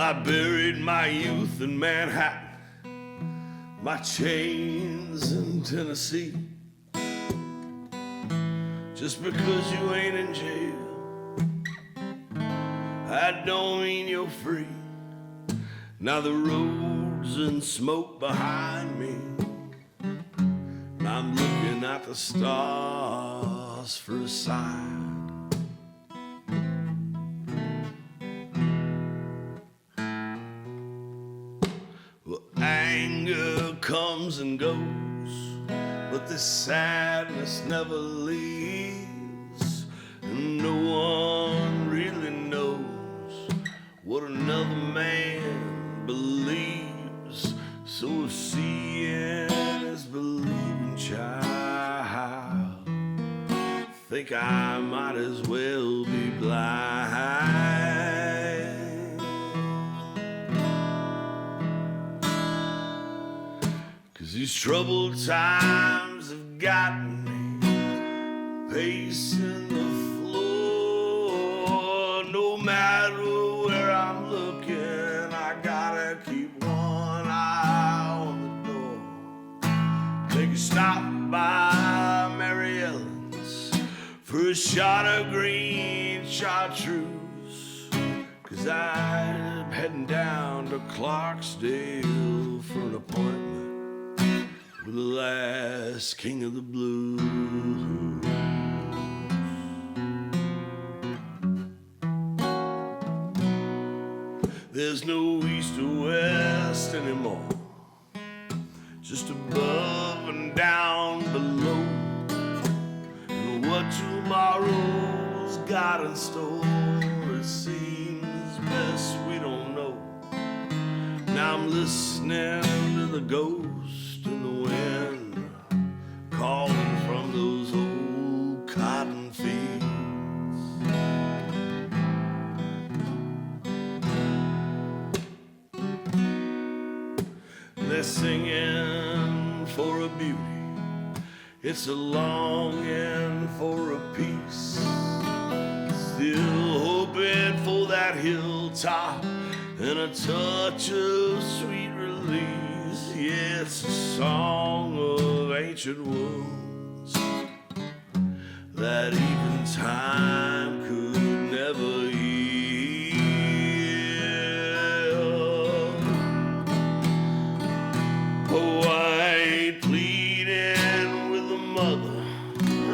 I buried my youth in Manhattan, my chains in Tennessee. Just because you ain't in jail, that don't mean you're free. Now the road's in smoke behind me, and I'm looking at the stars for a sign. Well, anger comes and goes, but this sadness never leaves, and no one really knows what another man believes. So if seeing is believing, child, think I might as well be blind. 'Cause these troubled times have gotten me pacing the floor. No matter where I'm looking, I gotta keep one eye on the door. Take a stop by Mary Ellen's for a shot of green chartreuse, 'cause I'm heading down to Clarksdale for an appointment with the last king of the blues. There's no east or west anymore, just above and down below. And what tomorrow's got in store, it seems best we don't know. Now I'm listening to the ghost in the wind, calling from those old cotton fields. They're singing for a beauty, it's a longing for a peace, still hoping for that hilltop and a touch of sweet release. Yeah, it's a song of ancient wounds that even time could never heal. Oh, I ain't pleading with the mother,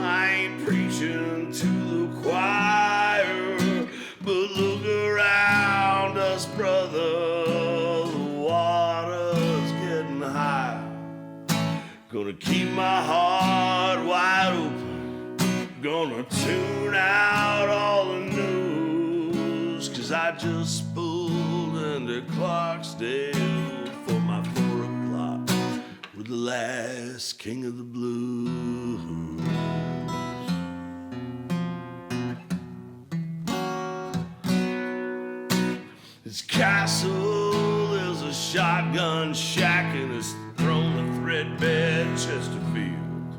I ain't preaching to the choir, but look around us, brother, the water's getting high. Gonna keep my heart wide open, gonna tune out all the news, 'cause I just pulled into Clarksdale for my 4 o'clock with the last king of the blues. His castle is a shotgun shack, and his throne a threadbare Chesterfield.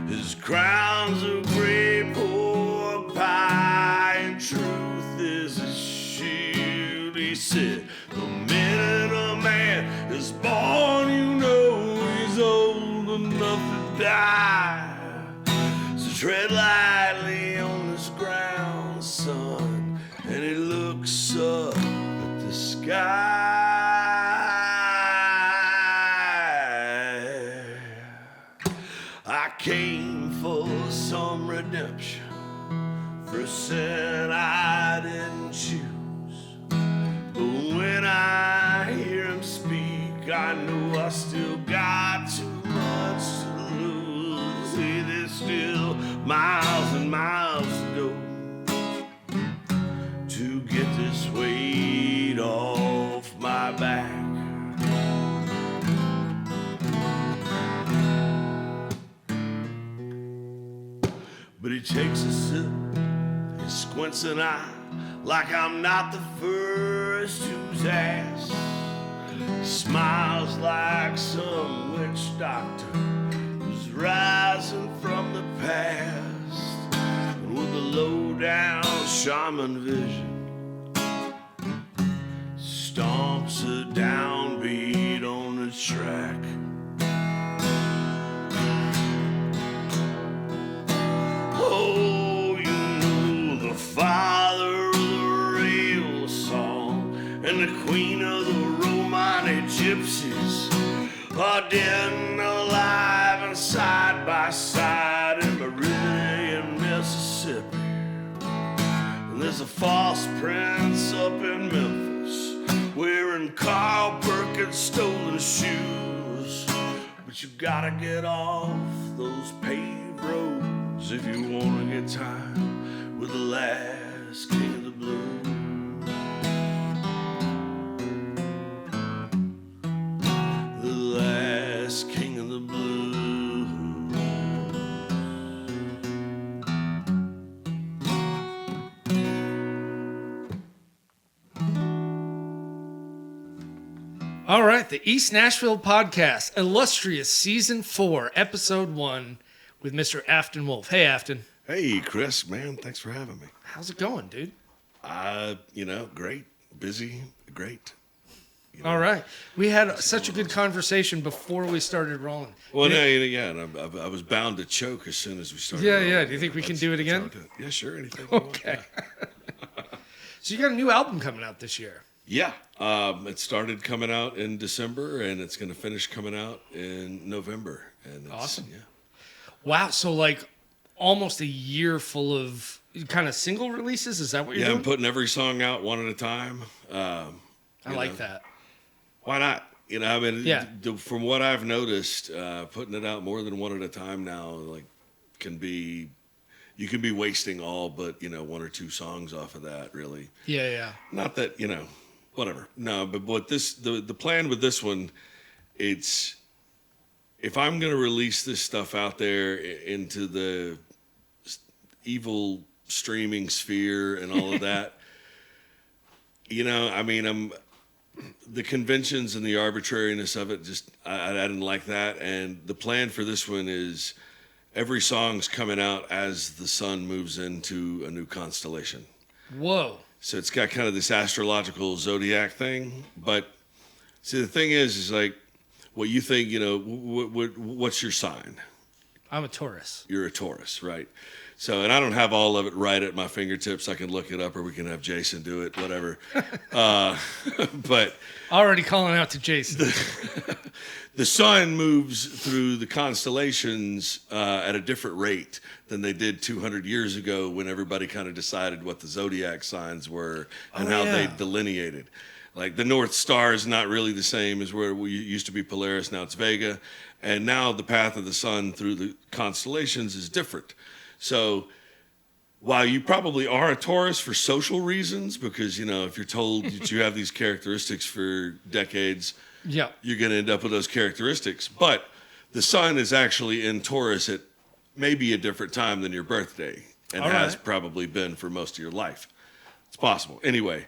His crown's a gray pork pie, and truth is his shield. He said, the minute a man is born, you know he's old enough to die. So tread lightly on this ground, son, and he looks up at the sky. I came for some redemption for a sin I didn't choose, but when I hear him speak, I know I still got too much to lose. See, there's still miles and miles to go to get this weight off my back. But he takes a sip, he squints an eye like I'm not the first who's asked. Smiles like some witch doctor who's rising from the past, and with a low down shaman vision just a downbeat on the track. Oh, you know the father of the rail song and the queen of the Romani gypsies are dead and alive and side by side in Meridian, Mississippi. And there's a false prince up in Memphis wearing Carl Perkins stolen shoes. But you gotta get off those paved roads if you wanna get time with the last king of the blues. The last king of the blues. All right, the East Nashville Podcast, illustrious Season 4, Episode 1, with Mr. Afton Wolfe. Hey, Afton. Hey, Chris, man, thanks for having me. How's it going, dude? Great. Busy, great. All right. We had such a good conversation before we started rolling. Well, and I was bound to choke as soon as we started. Yeah. Do you think we can do it again? Yeah, sure. Anything. Okay. So you got a new album coming out this year. Yeah. It started coming out in December, and it's going to finish coming out in November. And it's, awesome. Yeah. Wow. So like almost a year full of kind of single releases. Is that what you're doing? Yeah, I'm putting every song out one at a time. I like that. Why not? From what I've noticed, putting it out more than one at a time now, like, you can be wasting all but, one or two songs off of that, really. Yeah. Not that, whatever. No, but what the plan with this one, it's, if I'm going to release this stuff out there into the evil streaming sphere and all of that, the conventions and the arbitrariness of it, just, I didn't like that. And the plan for this one is every song's coming out as the sun moves into a new constellation. Whoa. So it's got kind of this astrological zodiac thing. But see, the thing is like, what you think, what's your sign? I'm a Taurus. You're a Taurus, right? So, and I don't have all of it right at my fingertips. I can look it up, or we can have Jason do it, whatever. But already calling out to Jason. The sun moves through the constellations at a different rate than they did 200 years ago, when everybody kind of decided what the zodiac signs were and how they delineated. Like the North Star is not really the same as where we used to be Polaris. Now it's Vega, and now the path of the sun through the constellations is different. So while you probably are a Taurus for social reasons, because, if you're told that you have these characteristics for decades, you're going to end up with those characteristics. But the sun is actually in Taurus at maybe a different time than your birthday, and has probably been for most of your life. It's possible. Anyway,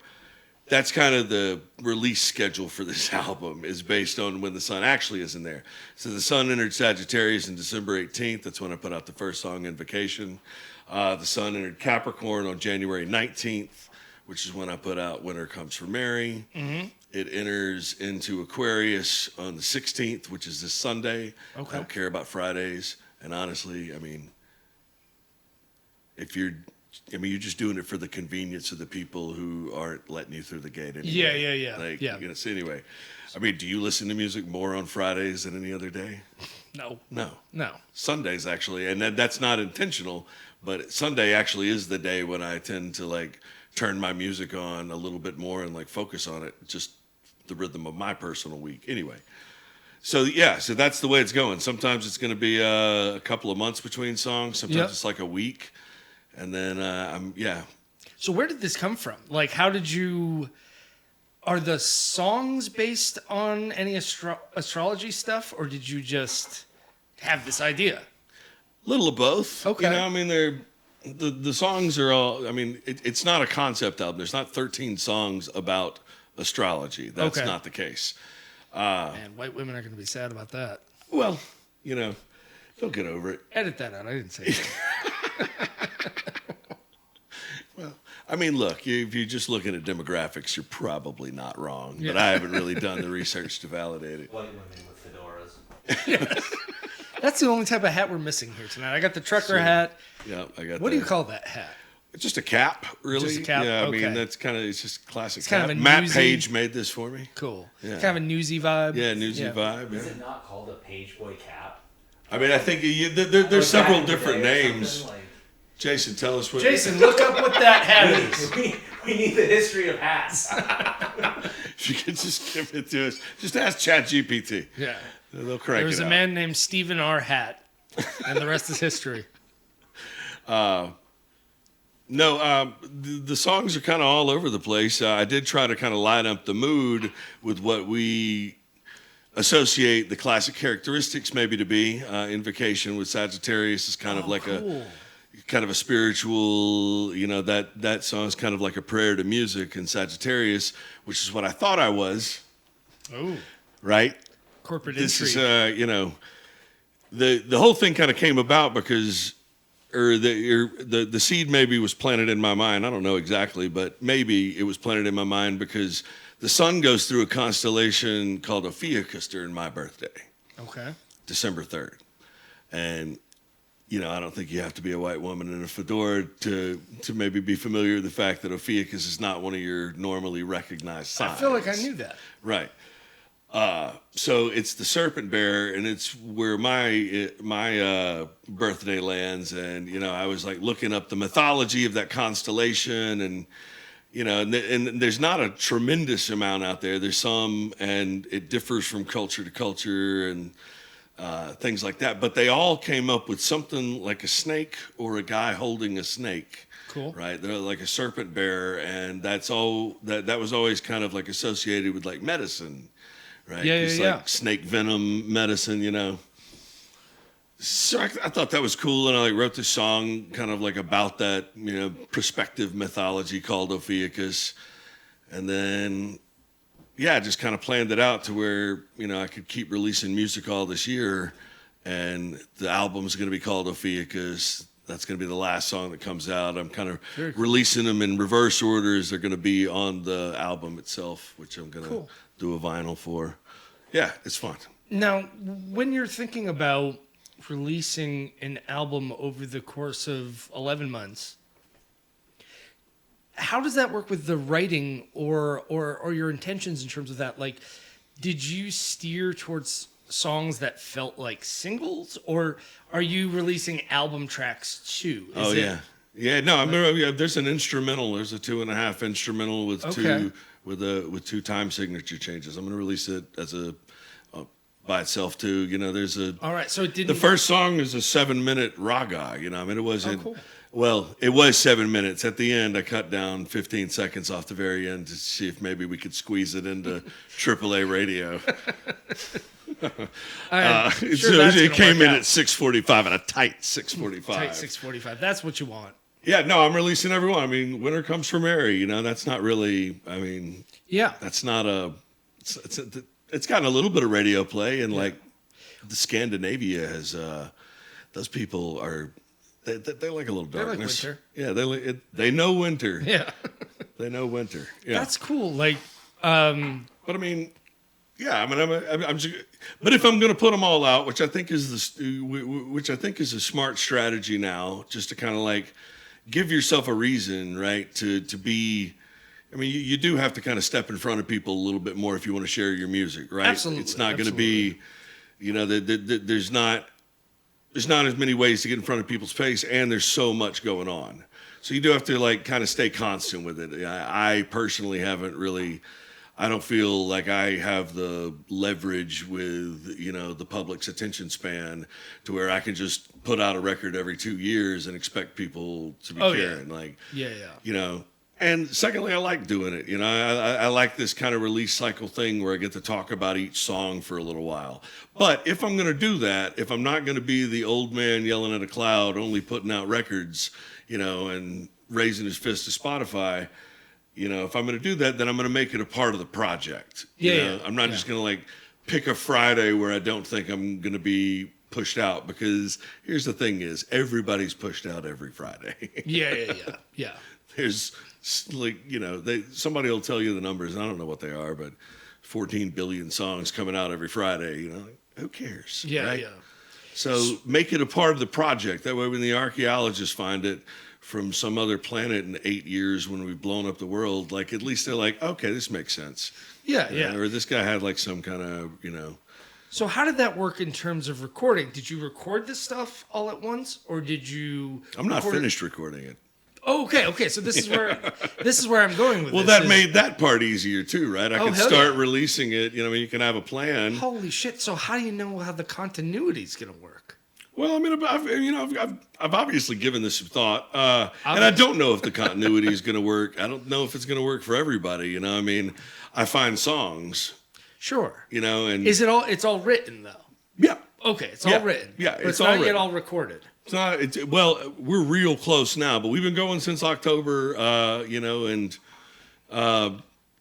that's kind of the release schedule for this album, is based on when the sun actually is in there. So the sun entered Sagittarius on December 18th. That's when I put out the first song, Invocation. The sun entered Capricorn on January 19th, which is when I put out Winter Comes for Mary. Mm-hmm. It enters into Aquarius on the 16th, which is this Sunday. Okay. I don't care about Fridays. And honestly, you're just doing it for the convenience of the people who aren't letting you through the gate anyway. Yeah. So anyway, do you listen to music more on Fridays than any other day? No. Sundays, actually, and that's not intentional, but Sunday actually is the day when I tend to turn my music on a little bit more and focus on it, just the rhythm of my personal week. Anyway. So that's the way it's going. Sometimes it's going to be a couple of months between songs. Sometimes it's like a week. And then, So where did this come from? How did you... Are the songs based on any astrology stuff, or did you just have this idea? A little of both. Okay. They're... The songs are all... it's not a concept album. There's not 13 songs about astrology. That's not the case. Man, white women are going to be sad about that. Well, they'll get over it. Edit that out. I didn't say that. Well, I mean, look, if you're just looking at demographics, you're probably not wrong. Yeah. But I haven't really done the research to validate it. White women with fedoras. That's the only type of hat we're missing here tonight. I got the trucker hat. Yeah, I got. What do you call that hat? It's just a cap, really. Just a cap? Yeah, I mean Okay. that's it's just classic. It's kind cap. of a Matt newsy- Page made this for me. Cool. Yeah. Kind of a newsy vibe. Yeah, newsy vibe. Is Yeah. it not called a page boy cap? I mean, I think there's Like several back in the different day or names. something, like- Jason, tell us what. Jason, look up what that hat is. we need the history of hats. If you could just give it to us, just ask ChatGPT. Yeah. They'll crank There was it a out. man named Stephen R. Hat, and the rest is history. No, the songs are kind of all over the place. I did try to kind of line up the mood with what we associate the classic characteristics maybe to be. Invocation with Sagittarius is kind of like Cool. a spiritual, that song is kind of like a prayer to music, and Sagittarius, which is what I thought I was, Oh, right? corporate This intrigue. is, the whole thing kind of came about because the seed maybe was planted in my mind. I don't know exactly, but maybe it was planted in my mind because the sun goes through a constellation called Ophiuchus during my birthday, Okay. December 3rd. And, I don't think you have to be a white woman in a fedora to maybe be familiar with the fact that Ophiuchus is not one of your normally recognized signs. I feel like I knew that. Right. So it's the serpent bearer, and it's where my birthday lands. And I was like looking up the mythology of that constellation, and and there's not a tremendous amount out there. There's some, and it differs from culture to culture and things like that. But they all came up with something like a snake or a guy holding a snake. Cool. Right, they're like a serpent bearer, and that's all. That was always kind of like associated with like medicine. Right? Yeah, It's yeah, like snake venom medicine, So I thought that was cool, and I like wrote this song kind of like about that, prospective mythology called Ophiuchus, and then, I just kind of planned it out to where I could keep releasing music all this year, and the album's going to be called Ophiuchus. That's going to be the last song that comes out. I'm kind of releasing them in reverse orders. They're going to be on the album itself, which I'm going to do a vinyl for. Yeah, it's fun. Now, when you're thinking about releasing an album over the course of 11 months, how does that work with the writing or your intentions in terms of that? Like, did you steer towards songs that felt like singles, or are you releasing album tracks too? Yeah. No, I remember. There's an instrumental. There's a 2.5 instrumental with two time signature changes. I'm going to release it as a by itself too. There's a. All right, so it didn't. The first song is a 7-minute raga. It wasn't. cool. Well, it was 7 minutes. At the end, I cut down 15 seconds off the very end to see if maybe we could squeeze it into AAA radio. It came in at 6:45 and a tight 6:45. Tight 6:45. That's what you want. Yeah, no, I'm releasing everyone. I mean, Winter Comes for Mary. That's not really. I mean, Yeah. that's not a. It's gotten a little bit of radio play, and like the Scandinavia has. Those people are. They like a little darkness. winter. Yeah, they know winter. Yeah. They know winter. Yeah, That's cool. Like, but I mean, yeah, I mean, I'm just, but if I'm going to put them all out, which I think is a smart strategy now, just to kind of like give yourself a reason, right, to be. I mean, you do have to kind of step in front of people a little bit more if you want to share your music, right? Absolutely. It's not going to be, there's not as many ways to get in front of people's face, and there's so much going on. So you do have to like kind of stay constant with it. I personally haven't really. I don't feel like I have the leverage with the public's attention span to where I can just put out a record every 2 years and expect people to be caring. yeah. And secondly, I like doing it. I like this kind of release cycle thing where I get to talk about each song for a little while. But if I'm going to do that, if I'm not going to be the old man yelling at a cloud, only putting out records, and raising his fist to Spotify, if I'm going to do that, then I'm going to make it a part of the project. I'm not just going to like pick a Friday where I don't think I'm going to be pushed out, because here's the thing is everybody's pushed out every Friday. Yeah. There's like, somebody will tell you the numbers. I don't know what they are, but 14 billion songs coming out every Friday, like, who cares? Yeah, right? yeah. So make it a part of the project. That way when the archaeologists find it from some other planet in 8 years when we've blown up the world, like at least they're like, okay, this makes sense. Yeah. Or this guy had like some kind of, So how did that work in terms of recording? Did you record this stuff all at once, or did you? I'm not finished recording it. Oh, okay. So this is where I'm going with well, this. that made that part easier too, right? I could start releasing it. You can have a plan. Holy shit! So how do you know how the continuity is going to work? Well, I mean, I've obviously given this some thought, and I don't know if the continuity is going to work. I don't know if it's going to work for everybody. I mean, I find songs. Sure. And is it all? It's all written though. Yeah. Okay, it's all written. Yeah, but it's not yet all recorded. It's not. Well, we're real close now, but we've been going since October.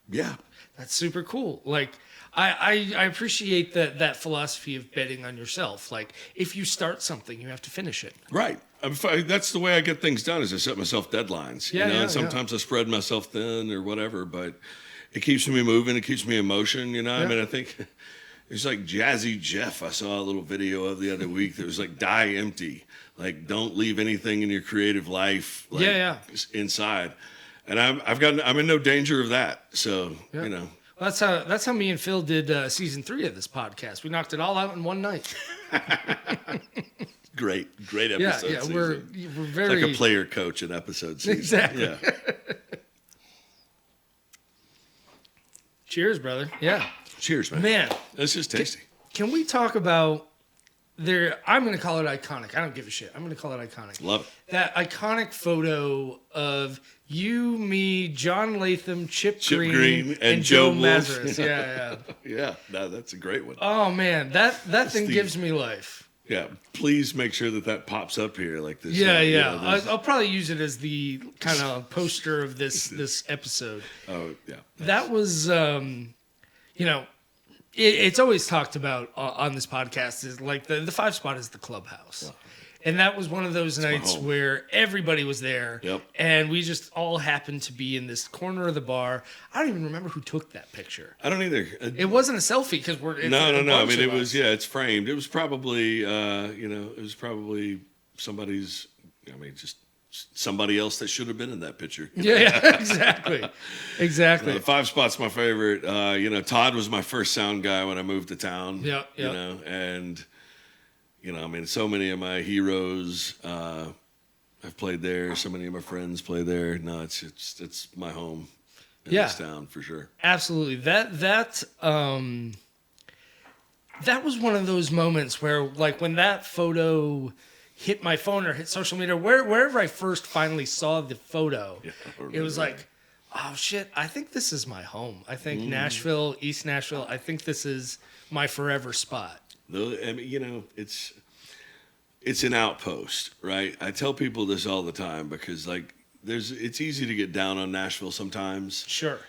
Yeah. That's super cool. Like, I appreciate that philosophy of betting on yourself. Like, if you start something, you have to finish it. Right. That's the way I get things done. Is I set myself deadlines. And sometimes I spread myself thin or whatever, but it keeps me moving. It keeps me in motion. I mean, I think it's like Jazzy Jeff. I saw a little video of the other week that was like die empty. Like, don't leave anything in your creative life inside. And I'm in no danger of that. So, Well, that's how me and Phil did season 3 of this podcast. We knocked it all out in one night. Great episode. Yeah, we're very it's like a player coach in episode season. Exactly. Yeah. Cheers, brother. Yeah. Cheers, man. Man, this is tasty. Can we talk about I'm going to call it iconic. I don't give a shit. I'm going to call it iconic. Love it. That iconic photo of you, me, John Latham, Chip Green and Joe Wolfe. Mazarus. Yeah. Yeah, no, that's a great one. Oh, man. That thing gives me life. Yeah, please make sure that pops up here like this. Yeah. I'll probably use it as the kind of poster of this episode. Oh, yeah. That was, it's always talked about on this podcast is like the 5 spot is the clubhouse. Wow. And that was one of those nights where everybody was there. Yep. And we just all happened to be in this corner of the bar. I don't even remember who took that picture. I don't either. It wasn't a selfie because No. I mean, it was, it's framed. It was probably, somebody's, just somebody else that should have been in that picture. Yeah, exactly. The 5 spot's my favorite. Todd was my first sound guy when I moved to town. Yeah. And so many of my heroes have played there. So many of my friends play there. No, it's my home in this town for sure. Absolutely. That was one of those moments where, like, when that photo hit my phone or hit social media, wherever I first finally saw the photo, it was like, oh shit, I think this is my home. I think Nashville, East Nashville, I think this is my forever spot. I mean, it's an outpost, right? I tell people this all the time because, like, it's easy to get down on Nashville sometimes. Sure.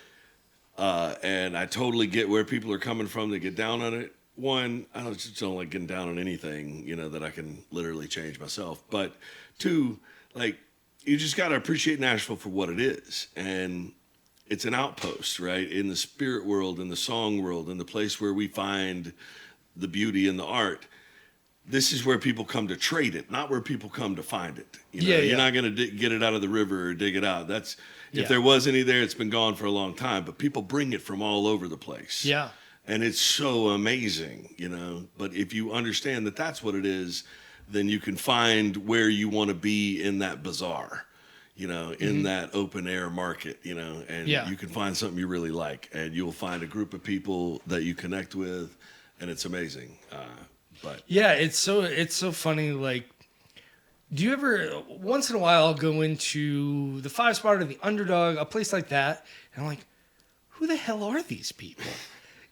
And I totally get where people are coming from. They get down on it. One, I just don't like getting down on anything, that I can literally change myself. But 2, like, you just got to appreciate Nashville for what it is. And it's an outpost, right? In the spirit world, in the song world, in the place where we find the beauty in the art. This is where people come to trade it, not where people come to find it. You're not going to get it out of the river or dig it out. If there was any there, it's been gone for a long time. But people bring it from all over the place. Yeah. And it's so amazing, But if you understand that that's what it is, then you can find where you want to be in that bazaar, in that open air market, and you can find something you really like, and you'll find a group of people that you connect with, and it's amazing. It's so funny. Like, do you ever, once in a while, go into the 5 spot or the Underdog, a place like that, and I'm like, who the hell are these people?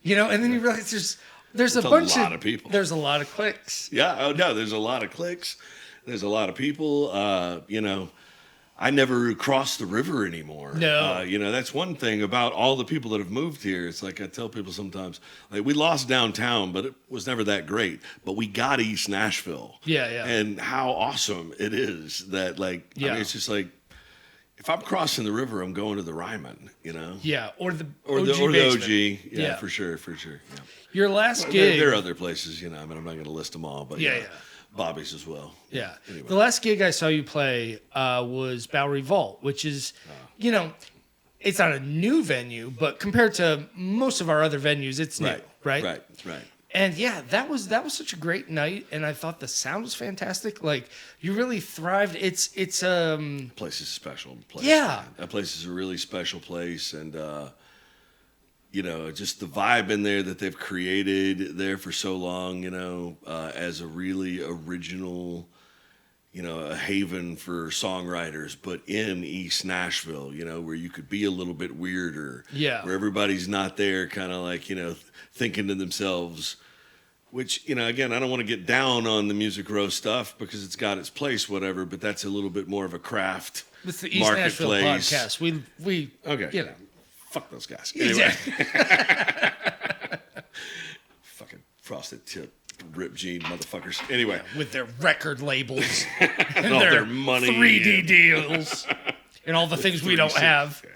And then you realize there's a bunch of people. There's a lot of clicks. Yeah. Oh no, there's a lot of clicks. There's a lot of people. I never cross the river anymore. No. That's one thing about all the people that have moved here. It's like I tell people sometimes, like, we lost downtown, but it was never that great. But we got East Nashville. Yeah, yeah. And how awesome it is that, like, I mean, it's just like, if I'm crossing the river, I'm going to the Ryman, Yeah, or the Or OG the basement. OG. Yeah. For sure. Yeah. Your last Well, gig. there are other places, I mean, I'm not going to list them all, but Yeah. Bobby's as well. Yeah. Anyway. The last gig I saw you play was Bowery Vault, which is, it's not a new venue, but compared to most of our other venues, it's new, right? Right. And yeah, that was such a great night, and I thought the sound was fantastic. Like, you really thrived. It's Place is a special place. Yeah. Man. That place is a really special place, and just the vibe in there that they've created there for so long, as a really original, a haven for songwriters, but in East Nashville, where you could be a little bit weirder. Yeah. Where everybody's not there kind of like, thinking to themselves, which, again, I don't want to get down on the Music Row stuff because it's got its place, whatever, but that's a little bit more of a craft It's the East Nashville marketplace. podcast. We Okay. Fuck those guys. Anyway. Exactly. Fucking frosted tip, ripped jean motherfuckers. Anyway. With their record labels and all their their money 3D deals and all the things we don't 360. have. Okay,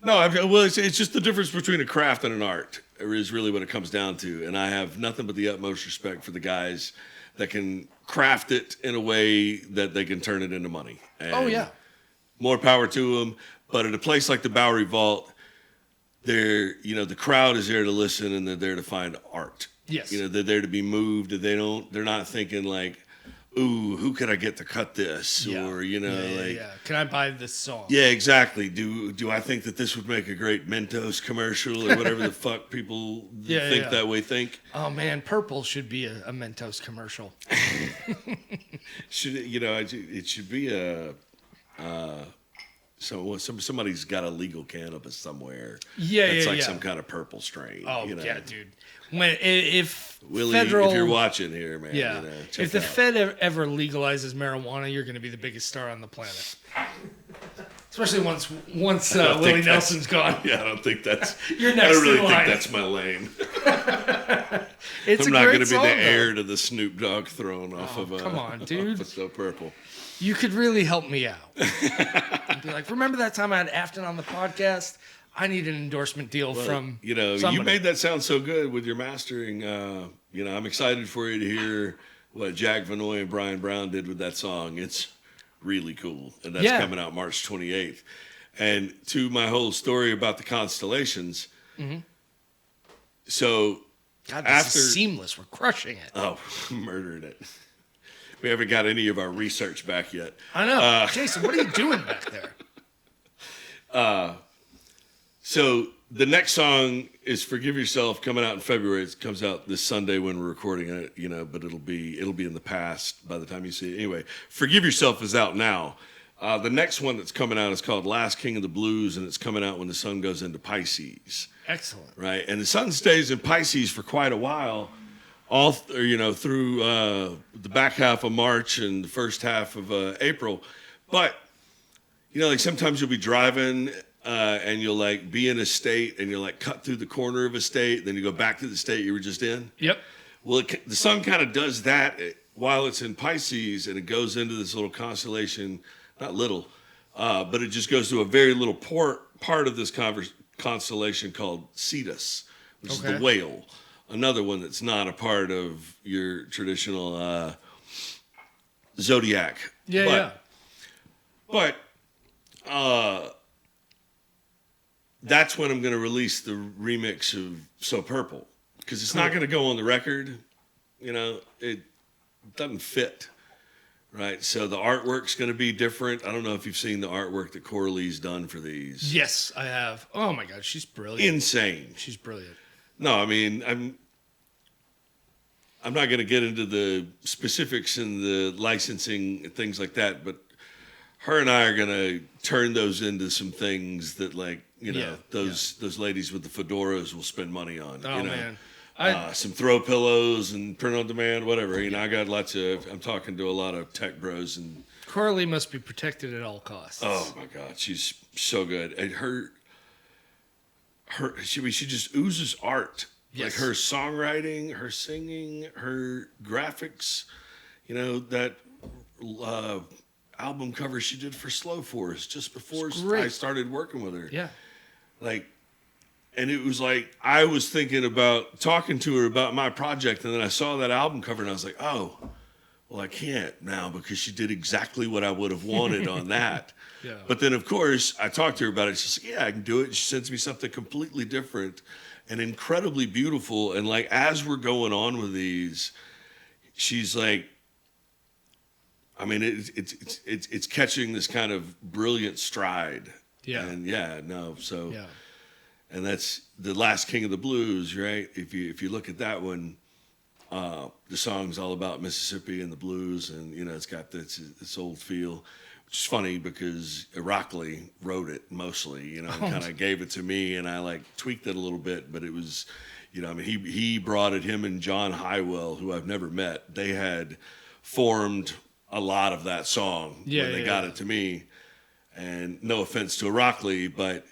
no, it's just the difference between a craft and an art is really what it comes down to. And I have nothing but the utmost respect for the guys that can craft it in a way that they can turn it into money. And Oh yeah. more power to them. But at a place like the Bowery Vault, the crowd is there to listen and they're there to find art. Yes. They're there to be moved. They're not thinking like, ooh, who could I get to cut this? Yeah. Or, Yeah. Can I buy this song? Yeah, exactly. Do I think that this would make a great Mentos commercial or whatever the fuck people that way think? Oh man, Purple should be a Mentos commercial. It should be a somebody's got a legal cannabis somewhere. Yeah, It's yeah, like yeah. some kind of purple strain. Oh yeah, dude. If Willie, federal, if you're watching here, man, yeah, check if the it out. Fed ever legalizes marijuana, you're going to be the biggest star on the planet. Especially once Willie Nelson's gone. Yeah, I don't think that's. You're I next don't really in think line. that's my lane. It's I'm a not great going to be song, the though. heir to the Snoop Dogg throne off of. come on, dude. Off of So Purple. You could really help me out. And be like, remember that time I had Afton on the podcast? I need an endorsement deal from You somebody. made that sound so good with your mastering. I'm excited for you to hear what Jack Vanoy and Brian Brown did with that song. It's really cool, and that's coming out March 28th. And to my whole story about the constellations, so God, this after is seamless. We're crushing it. murdering it. We haven't got any of our research back yet. I know. Jason, what are you doing back there? So the next song is "Forgive Yourself," coming out in February. It comes out this Sunday when we're recording it, but it'll be in the past by the time you see it. Anyway, "Forgive Yourself" is out now. The next one that's coming out is called "Last King of the Blues," and it's coming out when the sun goes into Pisces. Excellent. Right, and the sun stays in Pisces for quite a while, through the back half of March and the first half of April. But like sometimes you'll be driving and you'll like be in a state and you'll like cut through the corner of a state, then you go back to the state you were just in. Yep. Well, the sun kind of does that while it's in Pisces, and it goes into this little constellation, not little, but it just goes to a very little part of this constellation called Cetus, which is the whale. Another one that's not a part of your traditional zodiac. But that's when I'm going to release the remix of So Purple, because it's not going to go on the record. It doesn't fit. Right, so the artwork's going to be different. I don't know if you've seen the artwork that Coralie's done for these. Yes, I have. Oh my God, she's brilliant. Insane. She's brilliant. No, I mean, I'm not going to get into the specifics and the licensing and things like that, but her and I are going to turn those into some things that, like, those ladies with the fedoras will spend money on. Oh man. some throw pillows and print on demand, whatever. I got I'm talking to a lot of tech bros, and Coralie must be protected at all costs. oh my God, she's so good. And she just oozes art. Yes. Like her songwriting, her singing, her graphics. That album cover she did for Slow Force just before I started working with her. Yeah. And it was like, I was thinking about talking to her about my project, and then I saw that album cover, and I was like, oh, well, I can't now because she did exactly what I would have wanted on that. Yeah. But then, of course, I talked to her about it. She's like, yeah, I can do it. She sends me something completely different and incredibly beautiful. And, like, as we're going on with these, she's like, I mean, it's catching this kind of brilliant stride. Yeah. And, so... Yeah. And that's The Last King of the Blues, right? If you look at that one, the song's all about Mississippi and the blues, and it's got this old feel, which is funny because Rockley wrote it mostly, and kind of gave it to me, and I like tweaked it a little bit, but it was, he brought it. Him and John Highwell, who I've never met, they had formed a lot of that song when they got it to me, and no offense to Rockley, but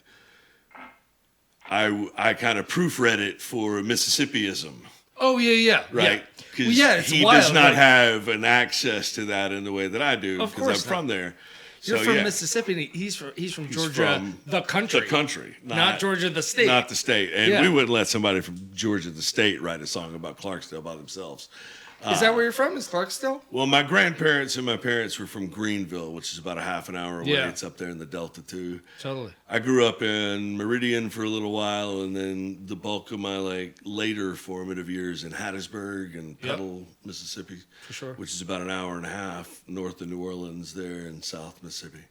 I kind of proofread it for Mississippiism. Oh, yeah. Right? Because he wild, does not have an access to that in the way that I do because I'm from there. You're from Mississippi. And he's from Georgia, the country. The country. Not Georgia, the state. Not the state. And we wouldn't let somebody from Georgia, the state, write a song about Clarksdale by themselves. Is that where you're from? Is Clarksdale? Well, my grandparents and my parents were from Greenville, which is about a half an hour away. Yeah. It's up there in the Delta, too. Totally. I grew up in Meridian for a little while, and then the bulk of my later formative years in Hattiesburg and Petal, Mississippi. For sure. Which is about an hour and a half north of New Orleans there in South Mississippi.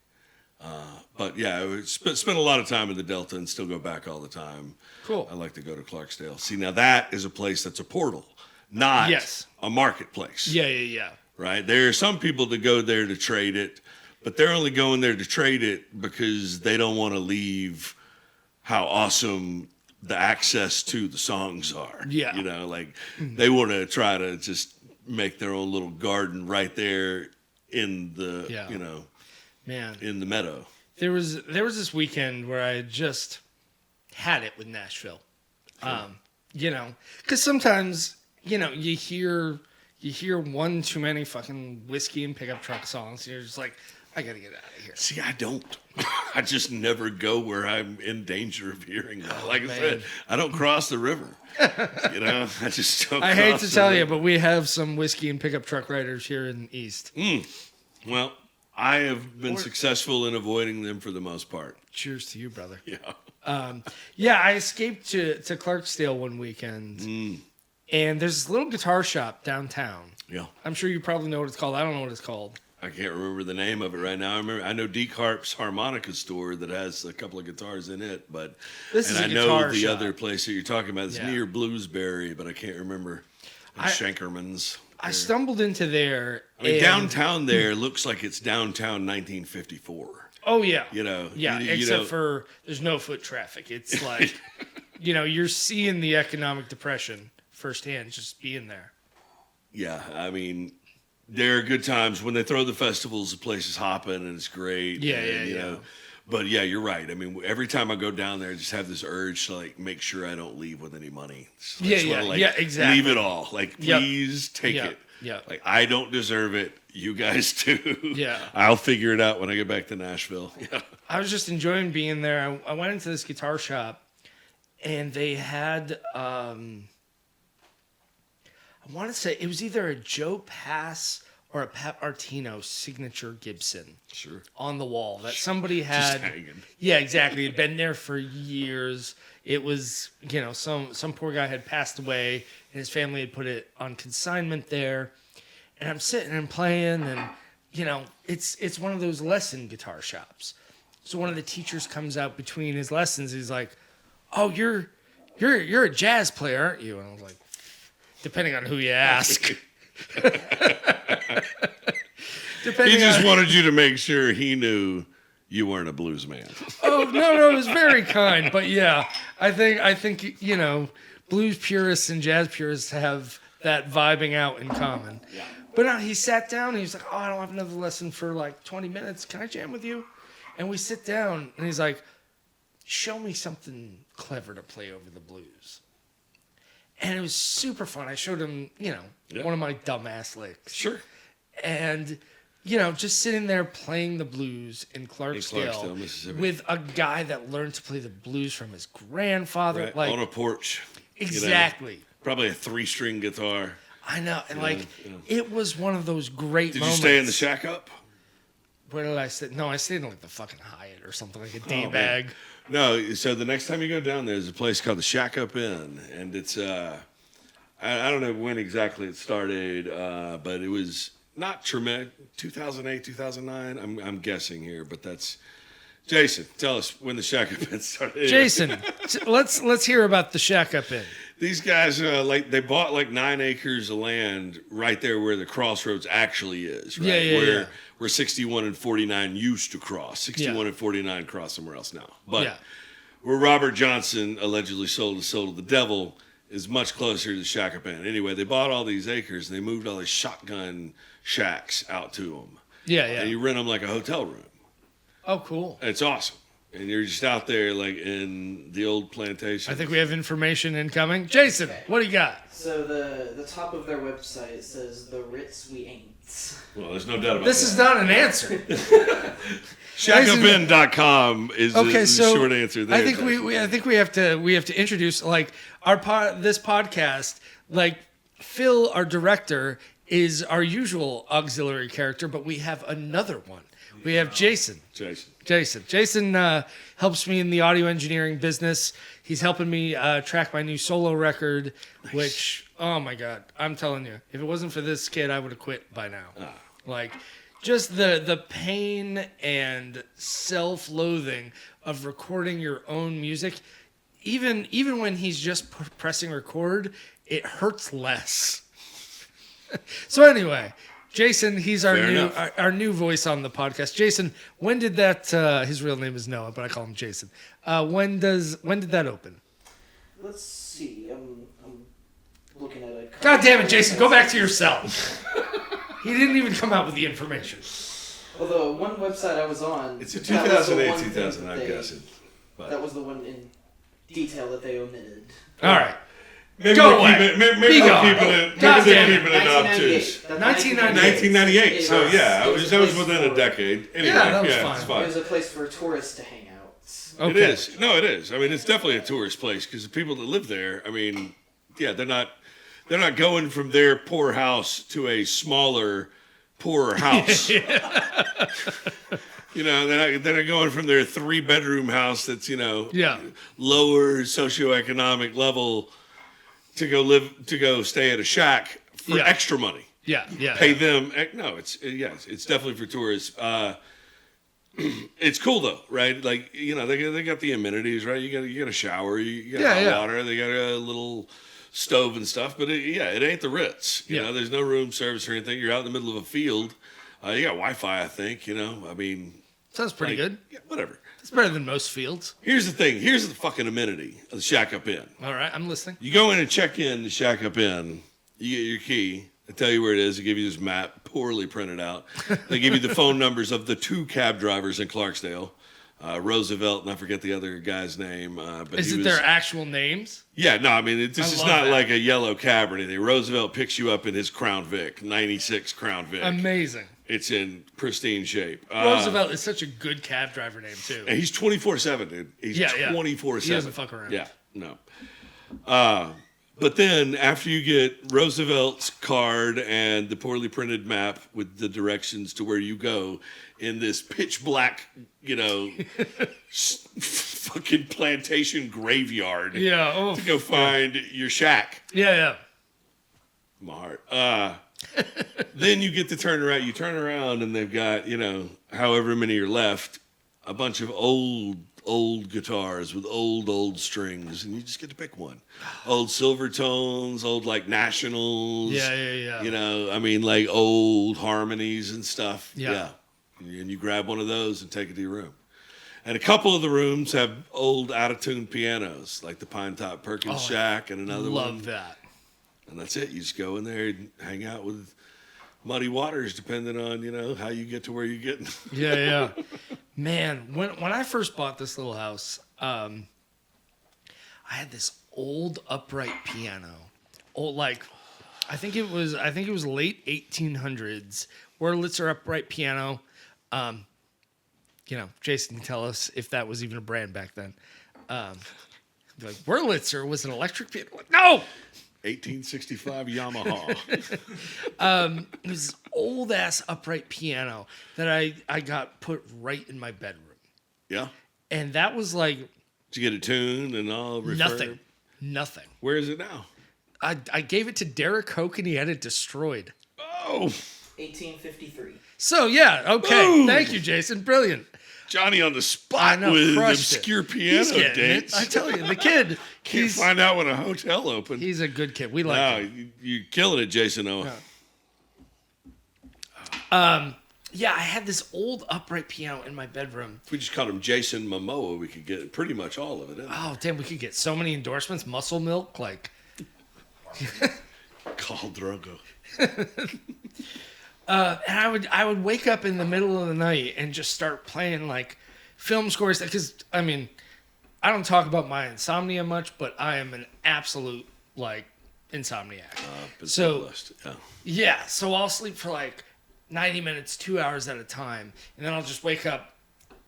But yeah, I spent a lot of time in the Delta and still go back all the time. Cool. I like to go to Clarksdale. See, now that is a place that's a portal. Not a marketplace. Yeah. Right? There are some people that go there to trade it, but they're only going there to trade it because they don't want to leave how awesome the access to the songs are. Yeah. They want to try to just make their own little garden right there in the, in the meadow. There was this weekend where I just had it with Nashville. Sure. Because sometimes... you hear one too many fucking whiskey and pickup truck songs. And you're just like, I gotta get out of here. See, I don't. I just never go where I'm in danger of hearing that. Like I said, I don't cross the river. I just don't. I hate to tell you, but we have some whiskey and pickup truck riders here in the East. Well, I have been successful in avoiding them for the most part. Cheers to you, brother. Yeah. I escaped to Clarksdale one weekend. And there's this little guitar shop downtown. Yeah. I'm sure you probably know what it's called. I don't know what it's called. I can't remember the name of it right now. I know Deke Harp's harmonica store that has a couple of guitars in it, but I know the other place that you're talking about is near Bluesberry, but I can't remember. Shankerman's. I stumbled into there. Downtown there looks like it's downtown 1954. Oh yeah. Except for there's no foot traffic. It's like you're seeing the economic depression firsthand, just being there. Yeah, I mean, there are good times when they throw the festivals. The place is hopping and it's great. Yeah. But yeah, you're right. I mean, every time I go down there, I just have this urge to make sure I don't leave with any money. Exactly. Leave it all. Please take it. Yeah. I don't deserve it. You guys do. Yeah. I'll figure it out when I get back to Nashville. Yeah. I was just enjoying being there. I went into this guitar shop, and they had. I want to say it was either a Joe Pass or a Pat Martino signature Gibson. Sure. On the wall that somebody had. Just hanging. Yeah, exactly. It'd been there for years. It was, some poor guy had passed away and his family had put it on consignment there. And I'm sitting and playing and, it's one of those lesson guitar shops. So one of the teachers comes out between his lessons. He's like, "Oh, you're a jazz player, aren't you?" And I was like, depending on who you ask. He just wanted you to make sure he knew you weren't a blues man. Oh, no, it was very kind. But yeah, I think blues purists and jazz purists have that vibing out in common. Yeah. But no, he sat down and he's like, oh, I don't have another lesson for like 20 minutes. Can I jam with you? And we sit down and he's like, show me something clever to play over the blues. And it was super fun. I showed him, one of my dumbass licks. Sure. And, just sitting there playing the blues in Clarksdale Mississippi. with a guy that learned to play the blues from his grandfather. Right. Like, On a porch. exactly. Probably a 3-string guitar. I know. And it was one of those great Did moments. you stay in the shack up? Where did I stay? No, I stayed in like the fucking Hyatt or something, like a day man. bag. No, so the next time you go down there's a place called the Shack Up Inn, and it's I don't know when exactly it started, but it was not traumatic. 2008, 2009. I'm guessing here, but that's Jason. Tell us when the Shack Up Inn started. Jason, let's hear about the Shack Up Inn. These guys they bought like 9 acres of land right there where the crossroads actually is, right? Yeah. Where 61 and 49 used to cross. 61 Yeah. and 49 cross somewhere else now. But Yeah. where Robert Johnson allegedly sold his soul to the devil is much closer to the Shack Up Inn. Anyway, they bought all these acres and they moved all these shotgun shacks out to them. Yeah. And you rent them like a hotel room. Oh, cool. And it's awesome. And you're just out there like in the old plantation. I think we have information incoming. Jason, what do you got? So the top of their website says the Ritz we ain't. Well, there's no doubt about This that. is not an answer. Shackupin.com is Okay, the so short answer there. I think we have to introduce like this podcast. Like Phil, our director, is our usual auxiliary character, but we have another one. We have Jason. Jason helps me in the audio engineering business. He's helping me track my new solo record, which, oh my God, I'm telling you, if it wasn't for this kid, I would have quit by now. Like, just the pain and self-loathing of recording your own music, even when he's just pressing record, it hurts less. So anyway, Jason, he's our new voice on the podcast. Jason, when did that? His real name is Noah, but I call him Jason. When did that open? Let's see. I'm looking at a. God damn it, Jason! Go back to yourself. He didn't even come out with the information. Although one website I was on. It's a that was the 2008, one 2000, thing I'm that guessing. That was the one in detail that they omitted. All right. Maybe Go they're away. maybe they're keeping it. God Maybe they're damn it. keeping it obtuse. 1998. 1998. So yeah, that was within a decade. Anyway, Yeah, that was it's fine. It was a place for tourists to hang out. Okay. It is. No, it is. I mean, it's definitely a tourist place because the people that live there. I mean, yeah, they're not going from their poor house to a smaller, poorer house. You know, they're not going from their 3-bedroom house that's lower socioeconomic level to go stay at a shack for extra money. Yeah. Pay them. No, it's definitely for tourists. It's cool though, right? Like they got the amenities, right? You got a shower, you got hot water, they got a little stove and stuff. But it ain't the Ritz. You know, there's no room service or anything. You're out in the middle of a field. You got Wi-Fi, I think. I mean, Sounds pretty good. Yeah, whatever. It's better than most fields. Here's the thing. Here's the fucking amenity of the Shack Up Inn. All right, I'm listening. You go in and check in the Shack Up Inn. You get your key. They tell you where it is. They give you this map, poorly printed out. They give you the phone numbers of the 2 cab drivers in Clarksdale, Roosevelt, and I forget the other guy's name. But Is it their actual names? Yeah, no, I mean, it's just love not that. like a yellow cab or anything. Roosevelt picks you up in his Crown Vic, 96 Crown Vic. Amazing. It's in pristine shape. Roosevelt is such a good cab driver name, too. And he's 24/7, dude. He's 24/7. He doesn't fuck around. Yeah, no. But then after you get Roosevelt's card and the poorly printed map with the directions to where you go in this pitch black, fucking plantation graveyard to go find your shack. Yeah. My heart. Then you get to turn around. You turn around and they've got, however many are left, a bunch of old guitars with old strings, and you just get to pick one. Old Silvertones, old like Nationals. Yeah. I mean like old harmonies and stuff. Yeah. And you grab one of those and take it to your room. And a couple of the rooms have old out-of-tune pianos, like the Pine Top Perkins Shack and another one. Love that. And that's it. You just go in there and hang out with muddy waters, depending on, how you get to where you're getting. Yeah. Man, when I first bought this little house, I had this old upright piano. I think it was late 1800s. Wurlitzer upright piano. Jason can tell us if that was even a brand back then. Like, Wurlitzer was an electric piano. No! 1865 Yamaha. It was this old-ass upright piano that I got put right in my bedroom. Yeah? And that was like... Did you get it tuned and all referred? Nothing. Where is it now? I gave it to Derek Hoke and he had it destroyed. Oh! 1853. So, yeah, okay. Boom. Thank you, Jason. Brilliant. Johnny on the spot with obscure piano He's getting dates. it. I tell you, the kid. Can't find out when a hotel opened. He's a good kid. We like him. You're killing it, Jason Owen. Yeah, I had this old upright piano in my bedroom. If we just called him Jason Momoa, we could get pretty much all of it in. Oh, damn, we could get so many endorsements. Muscle Milk, like... Call Drogo. And I would wake up in the middle of the night and just start playing like film scores because I don't talk about my insomnia much, but I am an absolute like insomniac. So so I'll sleep for like 90 minutes, 2 hours at a time, and then I'll just wake up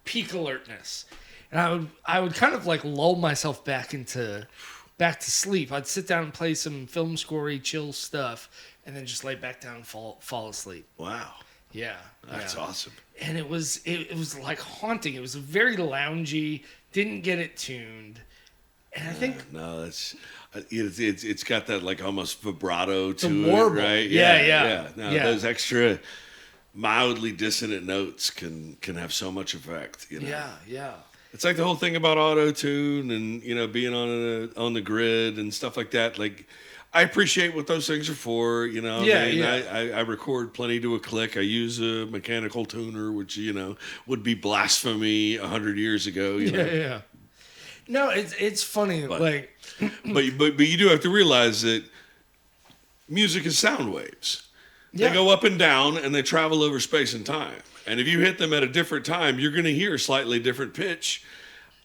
peak alertness, and I would kind of like lull myself back to sleep. I'd sit down and play some film scorey, chill stuff. And then just lay back down and fall asleep. Wow. Yeah. That's awesome. And it was like haunting. It was very loungy, didn't get it tuned. And I think... No, it's got that like almost vibrato to the warble. It, right? Yeah. No, those extra mildly dissonant notes can have so much effect. Yeah. It's like the whole thing about auto-tune and, being on the grid and stuff like that. Like... I appreciate what those things are for, I record plenty to a click. I use a mechanical tuner, which, would be blasphemy 100 years ago. Yeah. No, it's funny. But you do have to realize that music is sound waves. Yeah. They go up and down, and they travel over space and time. And if you hit them at a different time, you're going to hear a slightly different pitch.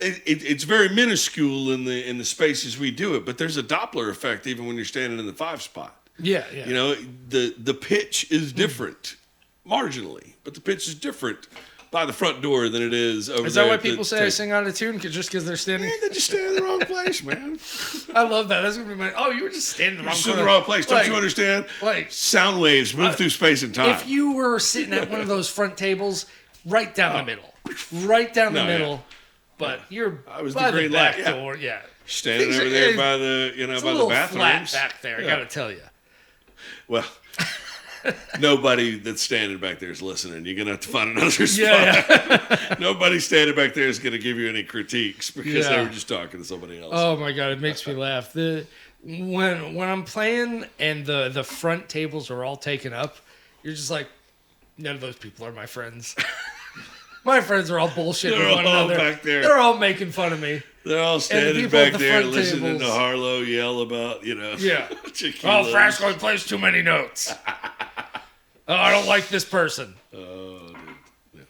It's very minuscule in the spaces we do it, but there's a Doppler effect even when you're standing in the 5 spot. Yeah. The pitch is different marginally, but the pitch is different by the front door than it is over there. Is that why people say I sing out of tune? Just because they're standing? Yeah, they just stand in the wrong place, man. I love that. That's gonna be you were just standing in the wrong place. In the wrong place. Don't you understand? Sound waves move through space and time. If you were sitting at one of those front tables, right down the middle, right down the middle. But you're by the back door, standing over there by the, by the bathrooms. Flat back there, I gotta tell you. Well, nobody that's standing back there is listening. You're gonna have to find another spot. Yeah. Nobody standing back there is gonna give you any critiques because they were just talking to somebody else. Oh my god, it makes me laugh. When I'm playing and the front tables are all taken up, you're just like, none of those people are my friends. My friends are all bullshitting with one another. Back there. They're all making fun of me. They're all standing back there listening to Harlow yell about, Yeah. Chiquitos. Frasco plays too many notes. I don't like this person. Oh, dude.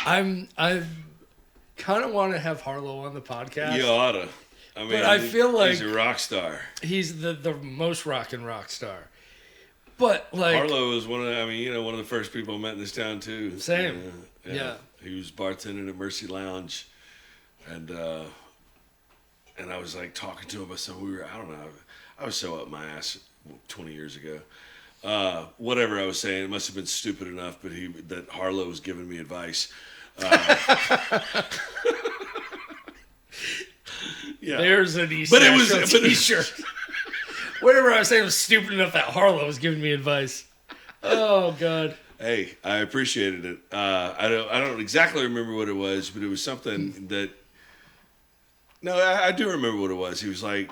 Yeah. I kind of want to have Harlow on the podcast. You oughta. But I feel like he's a rock star. He's the most rockin' rock star. But like Harlow was one of the first people I met in this town too. Same. Yeah. He was bartending at Mercy Lounge, and I was like talking to him about something. I was so up my ass 20 years ago. Whatever I was saying, it must have been stupid enough, but that Harlow was giving me advice. Yeah. There's an t-shirt. Whatever I was saying was stupid enough that Harlow was giving me advice. Oh God. Hey, I appreciated it. I don't exactly remember what it was, but it was something that. No, I do remember what it was. He was like,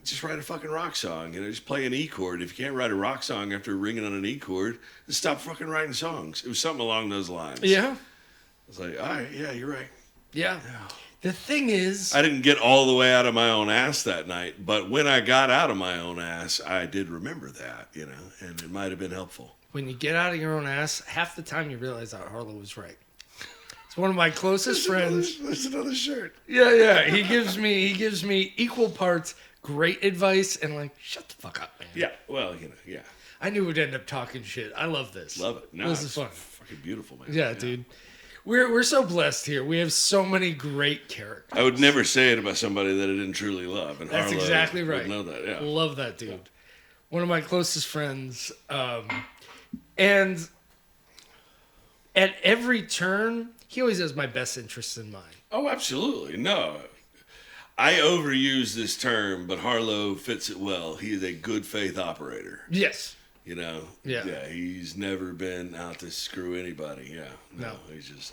just write a fucking rock song. Just play an E chord. If you can't write a rock song after ringing on an E chord, then stop fucking writing songs. It was something along those lines. Yeah. was like, all right, yeah, you're right. Yeah. The thing is, I didn't get all the way out of my own ass that night, but when I got out of my own ass, I did remember that, and it might have been helpful. when you get out of your own ass, half the time you realize that Harlow was right. It's one of my closest friends. There's another shirt. Yeah. He gives me equal parts great advice and like, shut the fuck up, man. Yeah, well, yeah. I knew we'd end up talking shit. I love this. Love it. No, this is fun. Fucking beautiful, man. Yeah, dude. We're so blessed here. We have so many great characters. I would never say it about somebody that I didn't truly love. And That's Harlow exactly would right. know that, yeah. Love that dude. One of my closest friends. And at every turn, he always has my best interests in mind. Oh, absolutely. No. I overuse this term, but Harlow fits it well. He is a good faith operator. Yes. Yeah, he's never been out to screw anybody. Yeah. No. He's just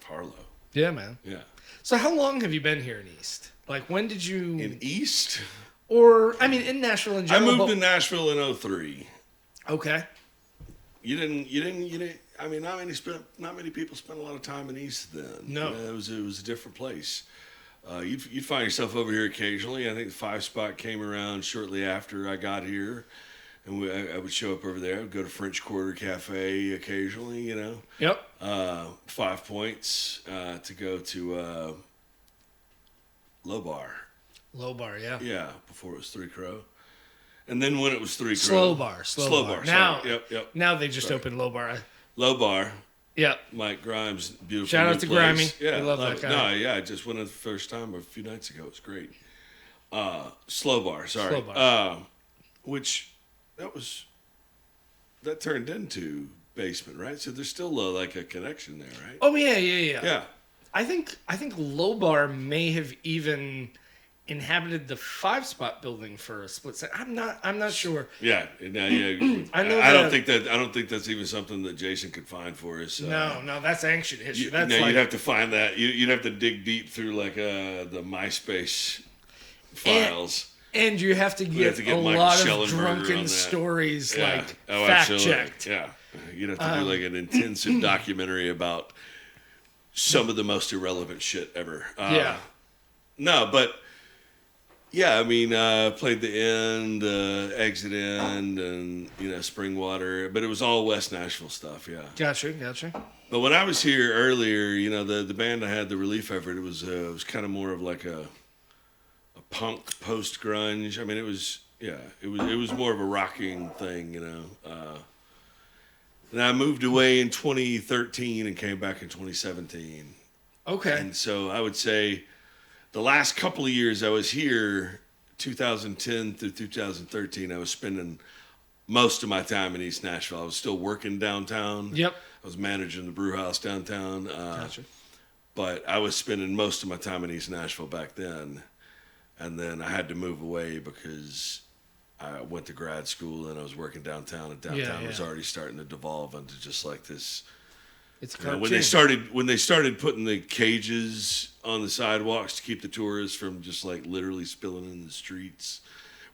Harlow. Yeah, man. Yeah. So how long have you been here in East? Like, when did you... In East? Or, I mean, in Nashville in I general. moved to Nashville in 2003. Okay. You didn't. I mean, not many people spent a lot of time in East then. No. It was a different place. You'd find yourself over here occasionally. I think the 5 Spot came around shortly after I got here, and I would show up over there. I would go to French Quarter Cafe occasionally, Yep. 5 Points to go to Low Bar. Low Bar, yeah. Yeah, before it was Three Crow. And then when it was Three Crow. Slow Bar. Sorry. Now, Yep. Now they just opened Low Bar. Low Bar. Yep. Mike Grimes, beautiful. Shout out to place. Grimy. Yeah, We love that guy. No, yeah, I just went the first time a few nights ago. It was great. Slow Bar, sorry. Slow Bar. Which that turned into basement, right? So there's still like a connection there, right? Oh yeah. Yeah. I think Low Bar may have even inhabited the 5 Spot building for a split second. I'm not sure. Yeah. I know I don't think that's even something that Jason could find for us. No, that's ancient history. That's you'd have to find that. You'd have to dig deep through the MySpace files. And you have to get a Michael lot Schellenberger of on drunken that. stories fact absolutely. checked. Yeah, you'd have to do like an intensive documentary about some of the most irrelevant shit ever. No, but yeah, I mean, played the end, exit end, and Springwater, but it was all West Nashville stuff. Yeah. Gotcha. But when I was here earlier, the band I had, the Relief Effort, it was kind of more of like a punk post grunge. I mean, it was more of a rocking thing, And I moved away in 2013 and came back in 2017. Okay. And so I would say the last couple of years I was here, 2010 through 2013, I was spending most of my time in East Nashville. I was still working downtown. Yep. I was managing the brew house downtown. Gotcha. But I was spending most of my time in East Nashville back then. And then I had to move away because I went to grad school and I was working downtown, and downtown was already starting to devolve into just like this. It's a cartoon. When they started putting the cages on the sidewalks to keep the tourists from just like literally spilling in the streets,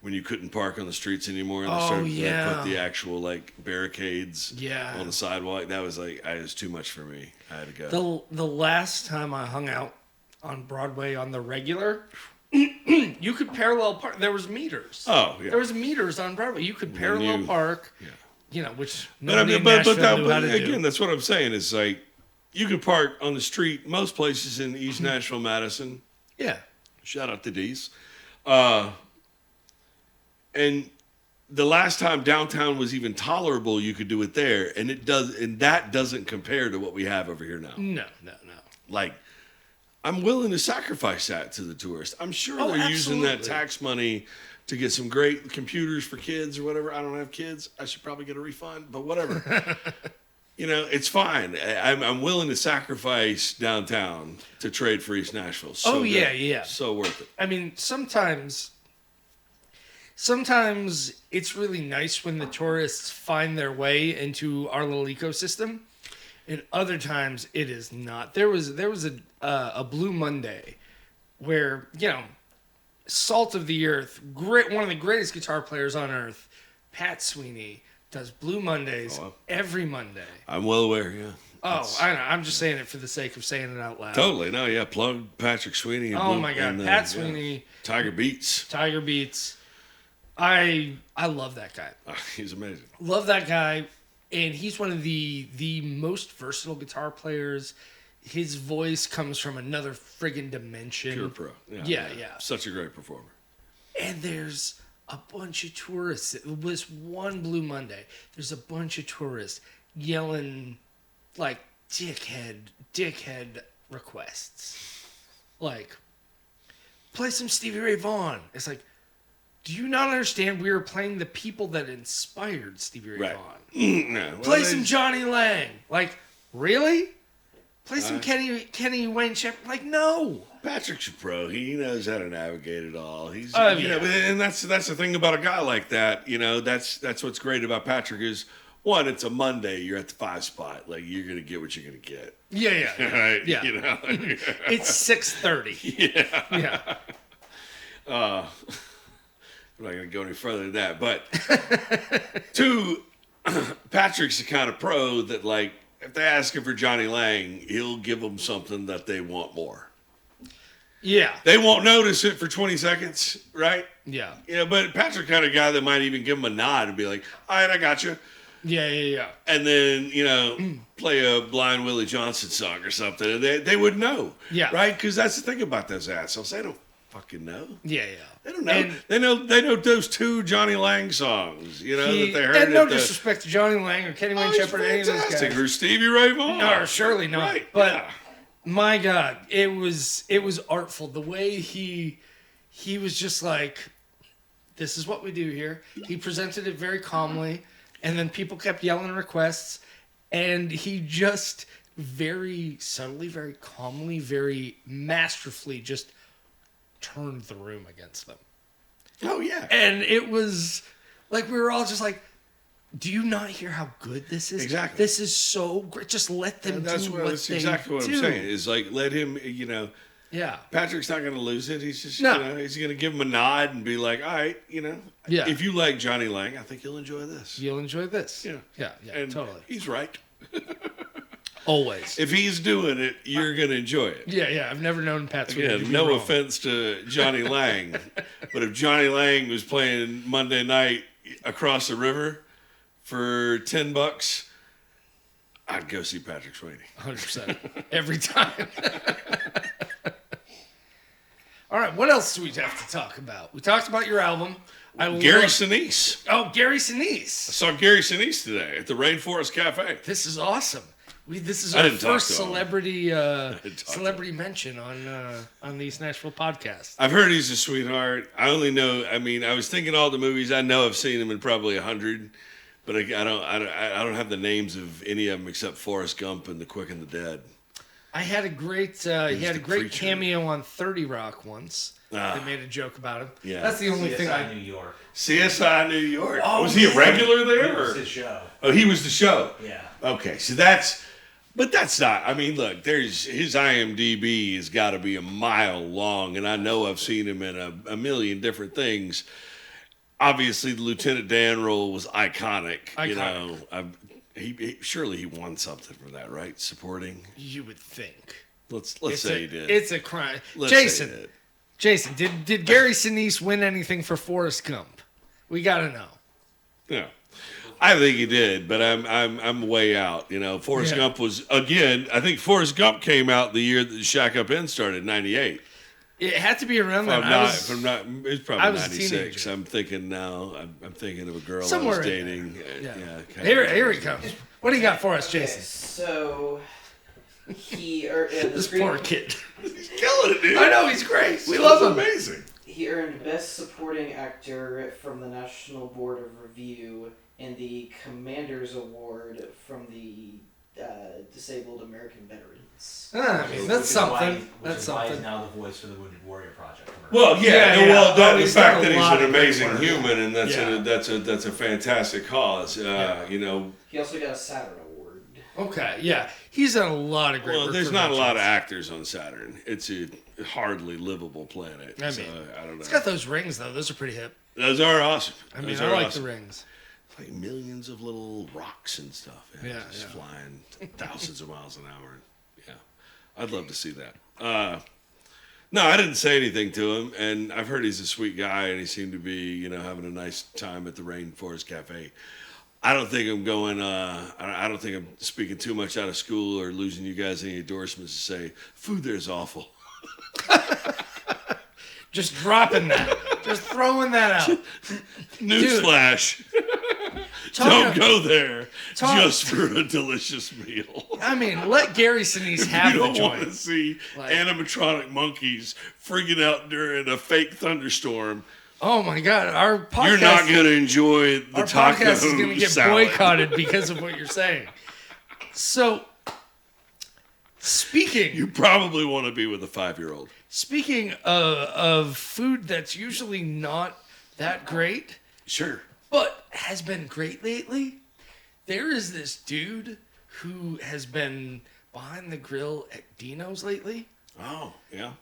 when you couldn't park on the streets anymore, and they started to put the actual like barricades on the sidewalk. That was like it was too much for me. I had to go. The last time I hung out on Broadway on the regular, you could parallel park. There was meters. Oh, yeah. There was meters on Broadway. You could parallel park. Yeah. Which But nobody in Nashville knew how to again, do. that's what I'm saying. Is like you could park on the street most places in East Nashville, Madison. Yeah. Shout out to D's. And the last time downtown was even tolerable, you could do it there, and that doesn't compare to what we have over here now. No. Like, I'm willing to sacrifice that to the tourists. I'm sure they're using that tax money to get some great computers for kids or whatever. I don't have kids. I should probably get a refund, but whatever. It's fine. I'm willing to sacrifice downtown to trade for East Nashville. So yeah. So worth it. I mean, sometimes it's really nice when the tourists find their way into our little ecosystem, and other times it is not. There was a Blue Monday where Salt of the Earth, one of the greatest guitar players on earth, Pat Sweeney, does Blue Mondays every Monday. I'm well aware. Yeah. Oh, I know. I'm just saying it for the sake of saying it out loud. Totally. No, yeah. Plug Patrick Sweeney. And Oh my God, and, Pat Sweeney. Tiger Beats. Tiger Beats. I love that guy. He's amazing. Love that guy, and he's one of the most versatile guitar players. His voice comes from another friggin' dimension. Pure pro. Yeah. Such a great performer. And there's a bunch of tourists. It was one Blue Monday. There's a bunch of tourists yelling like dickhead requests. Like, play some Stevie Ray Vaughan. It's like, do you not understand we were playing the people that inspired Stevie Ray Vaughan? No, well, Play some Johnny Lang. Like, really? Play some Kenny Wayne Shepherd. Like, no. Patrick's a pro. He knows how to navigate it all. He's, Oh, you know, yeah. and that's the thing about a guy like that. You know, that's what's great about Patrick is, one, it's a Monday. You're at the 5 spot. Like, you're gonna get what you're gonna get. Yeah. Right? Yeah. You know. It's 6:30. Yeah. Yeah. I'm not going to go any further than that. But, two, Patrick's the kind of pro that, like, if they ask him for Johnny Lang, he'll give them something that they want more. Yeah. They won't notice it for 20 seconds, right? Yeah. Yeah, but Patrick's the kind of guy that might even give him a nod and be like, all right, I got you. Yeah. And then, you know, play a Blind Willie Johnson song or something, and they would know. Yeah. Right? Because that's the thing about those assholes. They don't fucking know. Yeah. They don't know. And They know those 2 Johnny Lang songs, you know, that they heard. And no at the, disrespect to Johnny Lang or Kenny Wayne he's Shepherd or any of those fantastic. guys. Or Stevie Ray Vaughan. No, surely not. Right, But yeah. my God, it was artful. The way he was just like, this is what we do here. He presented it very calmly, and then people kept yelling requests, and he just very subtly, very calmly, very masterfully just turned the room against them. Oh, yeah. And it was like, we were all just like, do you not hear how good this is? Exactly. This is so great. Just let them That's do what they that's exactly what do. I'm saying. Is like, let him, you know, Yeah. Patrick's not going to lose it. He's just, No. you know, he's going to give him a nod and be like, all right, you know, Yeah. if you like Johnny Lang, I think you'll enjoy this. You'll enjoy this. Yeah. Yeah, And totally. he's right. Always. If he's doing it, you're going to enjoy it. Yeah. I've never known Pat Sweeney to Again, be no wrong. offense to Johnny Lang, but if Johnny Lang was playing Monday night across the river for $10, I'd go see Patrick Sweeney. 100%. Every time. All right, what else do we have to talk about? We talked about your album. Gary Sinise. Oh, Gary I Sinise. saw Gary Sinise today at the Rainforest Cafe. This is awesome. This is I our didn't talk first to him. celebrity mention on these Nashville podcasts. I've heard he's a sweetheart. I only know. I mean, I was thinking all the movies. I know I've seen him in probably 100, but I don't have the names of any of them except Forrest Gump and The Quick and the Dead. I had a great he had a the great preacher. cameo on 30 Rock once. Ah. They made a joke about him. Yeah. That's the only thing CSI New York. CSI New York. Oh, was he a yeah. regular It there? was Or? his show. Oh, he was the show. Yeah. Okay, so but that's not. I mean, look, there's his IMDb has got to be a mile long, and I know I've seen him in a million different things. Obviously, the Lieutenant Dan role was iconic. You know, he surely he won something for that, right? Supporting. You would think. Let's It's say a, he did. It's a crime. Let's say he Jason, did. did Gary Sinise win anything for Forrest Gump? We gotta know. Yeah, I think he did, but I'm way out. You know, Forrest Yeah. Gump was again. I think Forrest Gump came out the year that Shack Up In started, '98. It had to be around then. It's I probably was a 96. teenager. I'm thinking now. I'm thinking of a girl Somewhere I was in dating. Yeah. Kinda. Here he comes. What do you got for us, Jason? So he This poor kid. He's killing it, dude. I know, he's great. We Sounds love him. Amazing. He earned Best Supporting Actor from the National Board of Review and the Commander's Award from the Disabled American Veterans. I mean, that's something. Why That's he's something. now the voice for the Wounded Warrior Project. Well, Yeah, yeah. Well, Oh, the he's fact done a that he's lot an of great amazing work. human, and Yeah. that's a fantastic cause. You know. He also got a Saturn Award. Okay, yeah. He's done a lot of great Well, work. there's for not a lot of veterans. actors on Saturn. It's a hardly livable planet. I so, mean, I don't know. It's got those rings, though. Those are pretty hip. Those are awesome. I mean, Those I are like awesome. the rings. like millions of little rocks and stuff. Yeah, just yeah. flying thousands of miles an hour. Yeah, I'd love to see that. No, I didn't say anything to him, and I've heard he's a sweet guy, and he seemed to be, having a nice time at the Rainforest Cafe. I don't think I'm going. I don't think I'm speaking too much out of school or losing you guys any endorsements to say food there's awful. Just dropping that. Just throwing that out. Newsflash. Don't go there just for a delicious meal. I mean, let Gary Sinise have You the don't want to joint. see animatronic monkeys freaking out during a fake thunderstorm. Oh my God, our podcast. You're not going to enjoy the our taco podcast is going to get salad. boycotted because of what you're saying. So, You probably want to be with a 5-year-old. speaking of food that's usually not that great, Sure. but has been great lately, there is this dude who has been behind the grill at Dino's lately. Oh, yeah.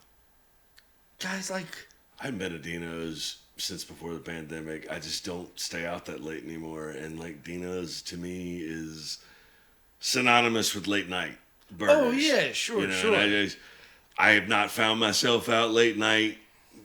Guys, like, I haven't been to Dino's since before the pandemic. I just don't stay out that late anymore. And, Dino's to me is synonymous with late night burgers. oh yeah, sure. And I have not found myself out late night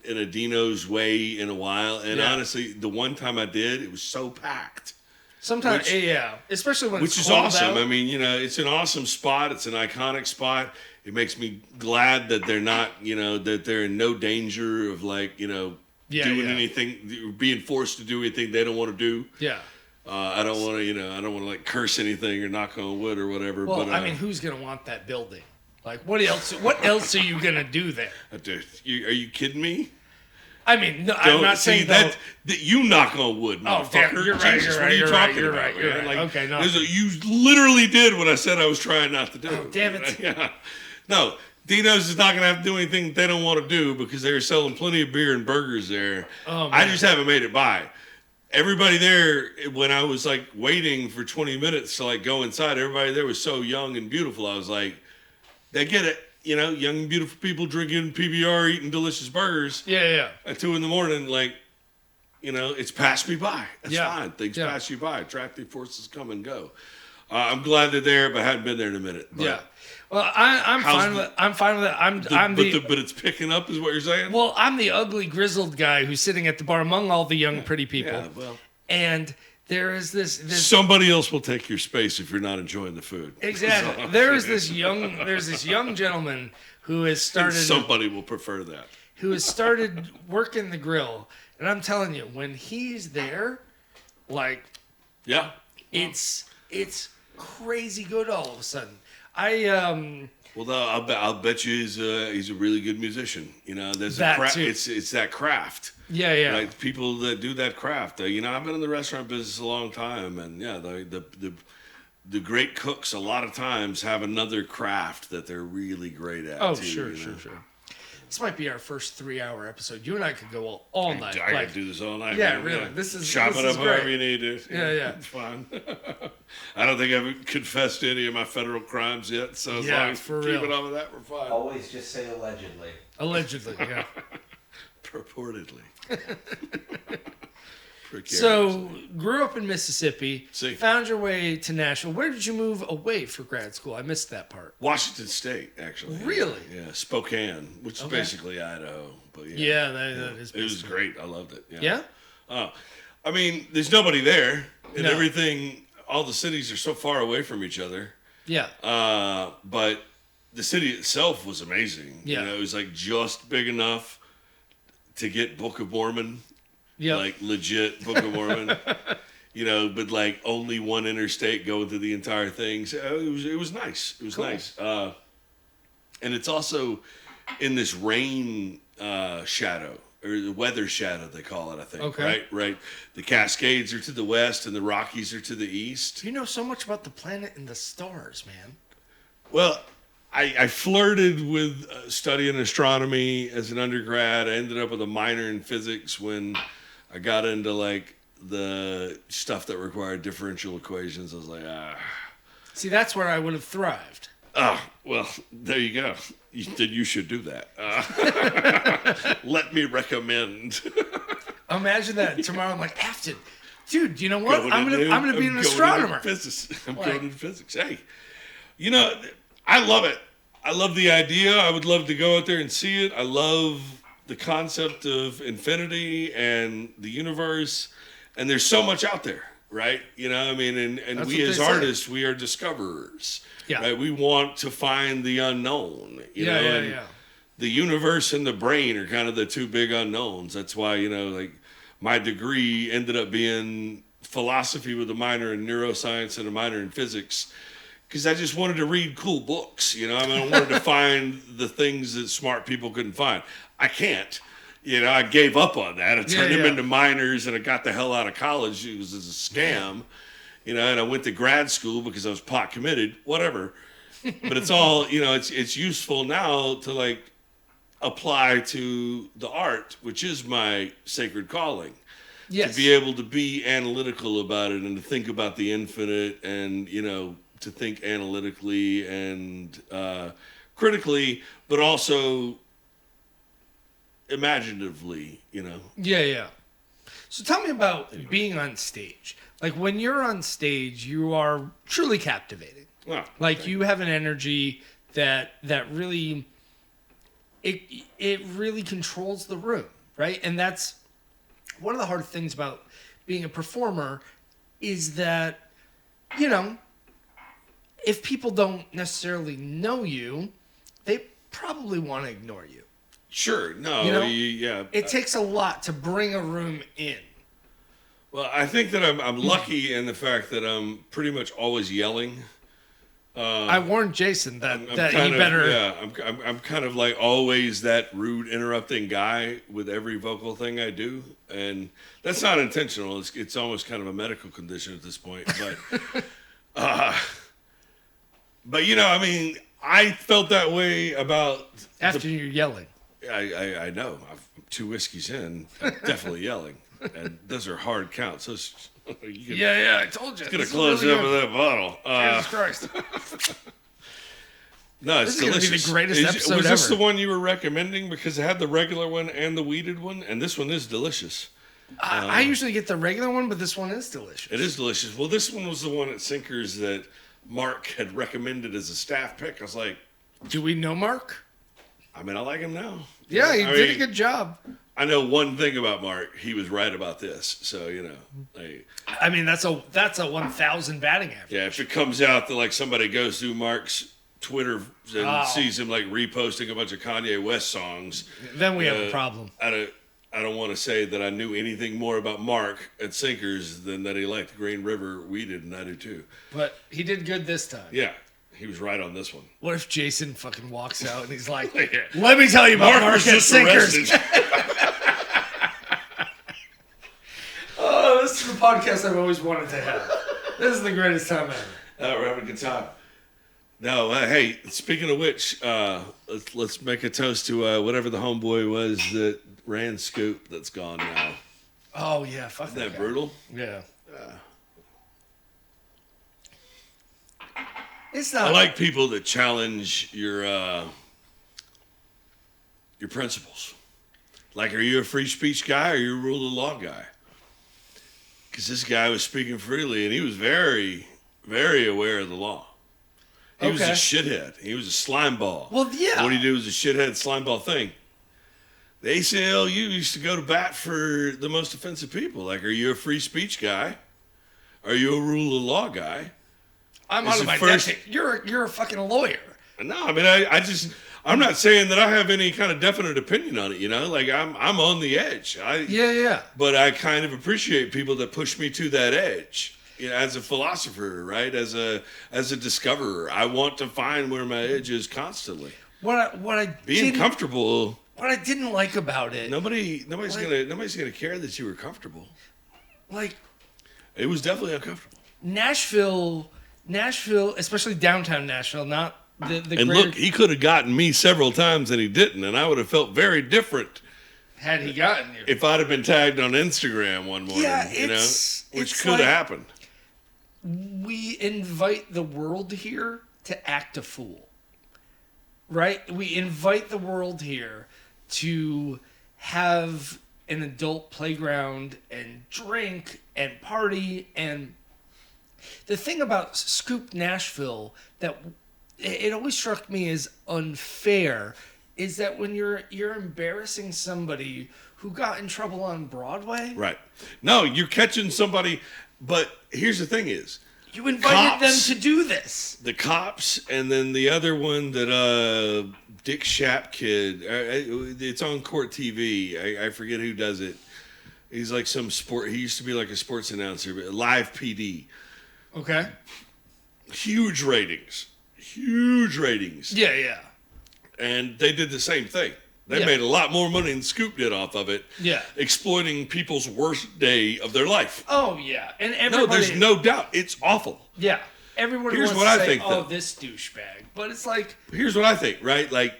in a Dino's way in a while. And Yeah. honestly, the one time I did, it was so packed. Sometimes, yeah, especially when Which it's is cold awesome. out. I mean, it's an awesome spot. It's an iconic spot. It makes me glad that they're not, that they're in no danger of doing anything, being forced to do anything they don't want to do. Yeah. I don't want to, I don't want to curse anything or knock on wood or whatever. Well, but I mean, who's gonna want that building? Like, what else? What else are you gonna do there? dude, are you kidding me? I mean, no, I'm not saying that you knock on wood, Oh, damn, motherfucker. you're right, Jesus, you're what right, are you you're right, talking you're about, right, you're man? right. Okay, no. You literally did what I said I was trying not to do. Oh, damn it. Yeah. No, Dino's is not going to have to do anything they don't want to do because they're selling plenty of beer and burgers there. Oh, man. I just haven't made it by. Everybody there, when I was waiting for 20 minutes to go inside, everybody there was so young and beautiful. I was like, they get it. Young and beautiful people drinking PBR, eating delicious burgers. Yeah. At 2 a.m, it's passed me by. That's Yeah. fine. Things Yeah. pass you by. Attractive forces come and go. I'm glad they're there, but I hadn't been there in a minute. But Yeah. Well, I'm How's fine with it. I'm fine with it. but it's picking up, is what you're saying? Well, I'm the ugly, grizzled guy who's sitting at the bar among all the young, pretty people. Yeah, well, And there is this somebody else will take your space if you're not enjoying the food. exactly. There's this young gentleman who has started Somebody will prefer that. working the grill, and I'm telling you, when he's there, Yeah. it's crazy good all of a sudden. Well, I'll bet you he's a really good musician. There's That a craft. too. It's that craft. Yeah. Like people that do that craft. I've been in the restaurant business a long time, and yeah, the great cooks a lot of times have another craft that they're really great at. Oh, too, sure. This might be our first 3-hour episode. You and I could go all night. I could do this all night. Yeah, man. really. This is chop this it is up great. however you need to. Yeah. It's fine. I don't think I've confessed to any of my federal crimes yet, so as Yeah, long as for we keep real. it off of that, we're fine. Always just say allegedly. Allegedly, yeah. Purportedly. So, grew up in Mississippi, See. found your way to Nashville. Where did you move away for grad school? I missed that part. Washington State, actually. Really? Yeah, Spokane, which is Okay. basically Idaho. But Yeah, that is. It was great. I loved it. Yeah? I mean, there's nobody there, and No. everything. All the cities are so far away from each other. Yeah. But the city itself was amazing. Yeah. It was just big enough to get Book of Mormon. Yeah. Legit Book of Mormon. But only one interstate going through the entire thing. So it was nice. It was Cool. nice. And it's also in this rain shadow, or the weather shadow they call it, I think. Okay. Right. The Cascades are to the west and the Rockies are to the east. You know so much about the planet and the stars, man. Well, I flirted with studying astronomy as an undergrad. I ended up with a minor in physics when I got into the stuff that required differential equations. I was like, See, that's where I would have thrived. well, there you go. Then you should do that. Let me recommend. Imagine that tomorrow. I'm like, Afton, Dude, you know what? I'm gonna be an astronomer. I'm going into physics. Hey, you know, I love it. I love the idea. I would love to go out there and see it. I love the concept of infinity and the universe. And there's so much out there, right? You know, I mean, and we as artists, we are discoverers. Yeah. Right? We want to find the unknown. You know? The universe and the brain are kind of the two big unknowns. That's why, you know, like my degree ended up being philosophy with a minor in neuroscience and a minor in physics. Because I just wanted to read cool books, you know. I mean, I wanted to find the things that smart people couldn't find. I can't. You know, I gave up on that. I turned them into minors, and I got the hell out of college. It was a scam, you know. And I went to grad school because I was pot committed. Whatever. But it's all, you know. It's useful now to like apply to the art, which is my sacred calling. Yes. To be able to be analytical about it and to think about the infinite, and you know, to think analytically and critically, but also imaginatively, you know. Yeah. So tell me about being on stage. Like when you're on stage, you are truly captivating. Wow. Like you have an energy that really it really controls the room, right? And that's one of the hard things about being a performer is that, you know, if people don't necessarily know you, they probably want to ignore you. Sure. No. You know? Yeah. It takes a lot to bring a room in. Well, I think that I'm lucky in the fact that I'm pretty much always yelling. I warned Jason that he better. Yeah. I'm kind of like always that rude, interrupting guy with every vocal thing I do, and that's not intentional. It's almost kind of a medical condition at this point, but. But, you know, I mean, I felt that way about... After you're yelling. I know. I'm 2 whiskeys in. I'm definitely yelling. And those are hard counts. I told you. It's going to close up with that bottle. Jesus Christ. No, it's this is delicious. Be the greatest episode was ever. this the one you were recommending? Because it had the regular one and the weeded one. And this one is delicious. I usually get the regular one, but this one is delicious. It is delicious. Well, this one was the one at Sinkers that Mark had recommended as a staff pick. I was like, do we know Mark? I mean, I like him now. Yeah, he did a good job. I know one thing about Mark. He was right about this. So, you know. I mean, that's a 1,000 batting average. Yeah, if it comes out that, like, somebody goes through Mark's Twitter and sees him, like, reposting a bunch of Kanye West songs. Then we have a problem. I don't want to say that I knew anything more about Mark at Sinkers than that he liked Green River weeded, and I do too. But he did good this time. Yeah, he was right on this one. What if Jason fucking walks out and he's like, let me tell you about Mark at Sinkers. Oh, this is the podcast I've always wanted to have. This is the greatest time ever. We're having a good time. No, hey, speaking of which, let's make a toast to whatever the homeboy was that ran Scoop that's gone now. Oh, yeah. Fuck Isn't that guy. brutal? Yeah. It's not. I like people that challenge your principles. Like, are you a free speech guy or are you a rule of law guy? Because this guy was speaking freely and he was very, very aware of the law. He was a shithead. He was a slime ball. Well, yeah. What he did was a shithead slime ball thing. The ACLU used to go to bat for the most offensive people. Like, are you a free speech guy? Are you a rule of law guy? I'm out of my depth. You're a fucking lawyer. No, I mean, I'm not saying that I have any kind of definite opinion on it, you know? Like, I'm on the edge. Yeah. But I kind of appreciate people that push me to that edge. You know, as a philosopher, right? As a discoverer, I want to find where my edge is constantly. Being comfortable. What I didn't like about it. Nobody's gonna care that you were comfortable. Like, it was definitely uncomfortable. Nashville, especially downtown Nashville, not the and greater... look, he could have gotten me several times and he didn't, and I would have felt very different had he gotten you. If I'd have been tagged on Instagram one morning, which could have happened. We invite the world here to act a fool, right? We invite the world here to have an adult playground and drink and party. And the thing about Scoop Nashville that it always struck me as unfair is that when you're embarrassing somebody who got in trouble on Broadway, Right. No, you're catching somebody, but here's the thing is, you invited Cops. them to do this. the cops, and then the other one that Dick Shap kid, it's on Court TV. I forget who does it. He's like some sport. He used to be like a sports announcer, but Live PD. Okay. Huge ratings. Huge ratings. Yeah, yeah. And they did the same thing. They Yeah. made a lot more money than Scoop did off of it. Yeah. Exploiting people's worst day of their life. Oh, yeah. And No, everybody... there's no doubt. It's awful. Yeah. Everybody Here's wants what to I say, think, oh, though. this douchebag. But it's like... Here's what I think, right? Like,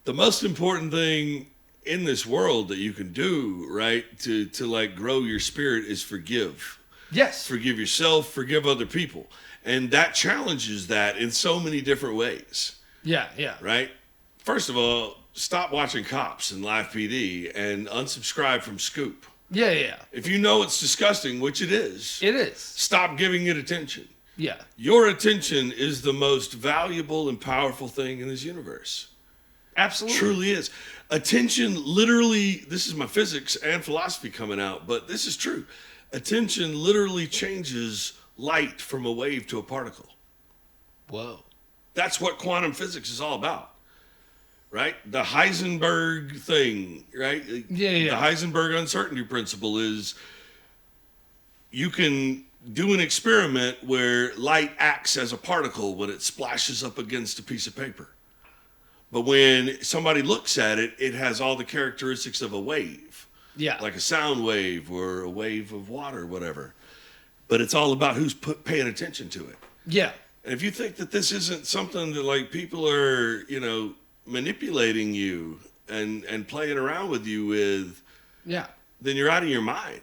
the most important thing in this world that you can do, right, to like grow your spirit is forgive. Yes. Forgive yourself, forgive other people. And that challenges that in so many different ways, Yeah, yeah. right? First of all, stop watching Cops and Live PD and unsubscribe from Scoop. Yeah, yeah. If you know it's disgusting, which it is, It is. stop giving it attention. Yeah. Your attention is the most valuable and powerful thing in this universe. Absolutely. Truly is. Attention literally, this is my physics and philosophy coming out, but this is true. Attention literally changes light from a wave to a particle. Whoa. That's what quantum physics is all about, right? The Heisenberg thing, right? Yeah, yeah. The Heisenberg uncertainty principle is you can do an experiment where light acts as a particle when it splashes up against a piece of paper. But when somebody looks at it, it has all the characteristics of a wave, Yeah. like a sound wave or a wave of water, whatever. But it's all about who's paying attention to it. Yeah. And if you think that this isn't something that like people are, manipulating you and playing around with you with, Yeah. then you're out of your mind.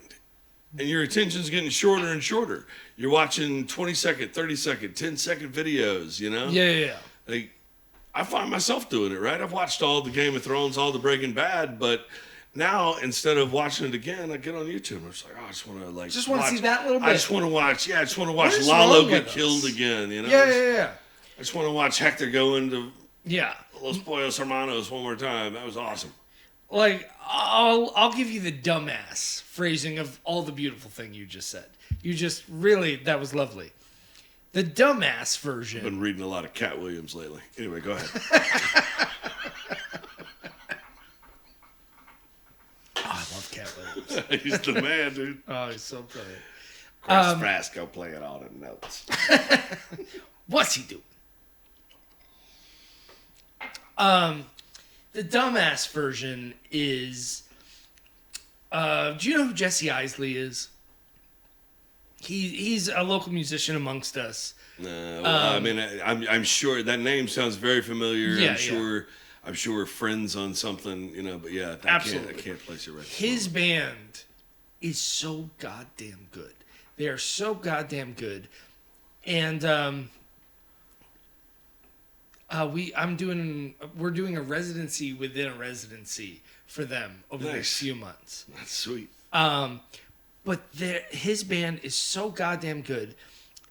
And your attention's getting shorter and shorter. You're watching 20-second, 30-second, 10-second videos, Yeah, yeah, yeah. Like, I find myself doing it, right? I've watched all the Game of Thrones, all the Breaking Bad, but now instead of watching it again, I get on YouTube and I'm just like, I just want to Just want to see that little bit. I just want to watch What is Lalo wrong get with killed us? again, Yeah, yeah, yeah. I just want to watch Hector go into Yeah. Los Pollos Hermanos one more time. That was awesome. Like, I'll give you the dumbass phrasing of all the beautiful thing you just said. You just really, that was lovely. The dumbass version. Been reading a lot of Cat Williams lately. Anyway, go ahead. Oh, I love Cat Williams. He's the man, dude. Oh, he's so brilliant. Chris Frasco playing all the notes. What's he doing? The dumbass version is. Do you know who Jesse Isley is? He's a local musician amongst us. I mean, I'm sure that name sounds very familiar. Yeah, I'm sure we're friends on something, but yeah, Absolutely. I can't place it right. His band is so goddamn good. They are so goddamn good, and we're doing a residency within a residency for them over the next Nice. few months. That's sweet. But his band is so goddamn good.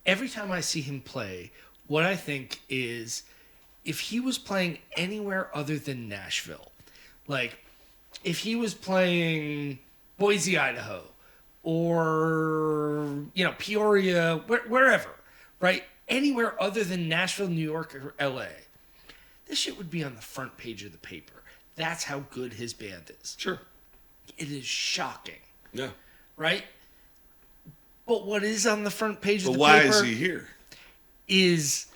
Every time I see him play, what I think is, if he was playing anywhere other than Nashville, like if he was playing Boise, Idaho, or Peoria, wherever, right? Anywhere other than Nashville, New York, or LA, this shit would be on the front page of the paper. That's how good his band is. Sure. It is shocking, Yeah. right? But what is on the front page of But the why paper is he here? is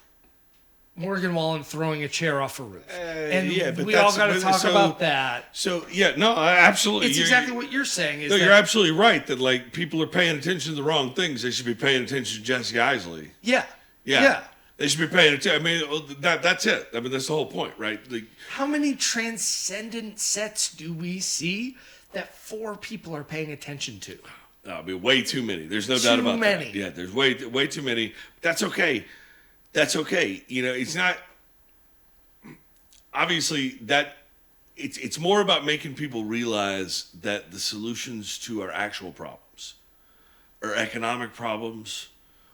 Morgan Wallen throwing a chair off a roof. And yeah, but we all that's- got to but talk so- about that. So yeah, no, absolutely. It's exactly what you're saying. Is No, that, you're absolutely right that like people are paying attention to the wrong things. They should be paying attention to Jesse Isley. Yeah. Yeah. Yeah. They should be paying attention. I mean, that's it. I mean, that's the whole point, right? Like, How many transcendent sets do we see that 4 people are paying attention to? I mean, way too many. There's no doubt about many. that. Yeah, there's way too many. That's okay. That's okay. It's not. Obviously, that it's more about making people realize that the solutions to our actual problems, our economic problems,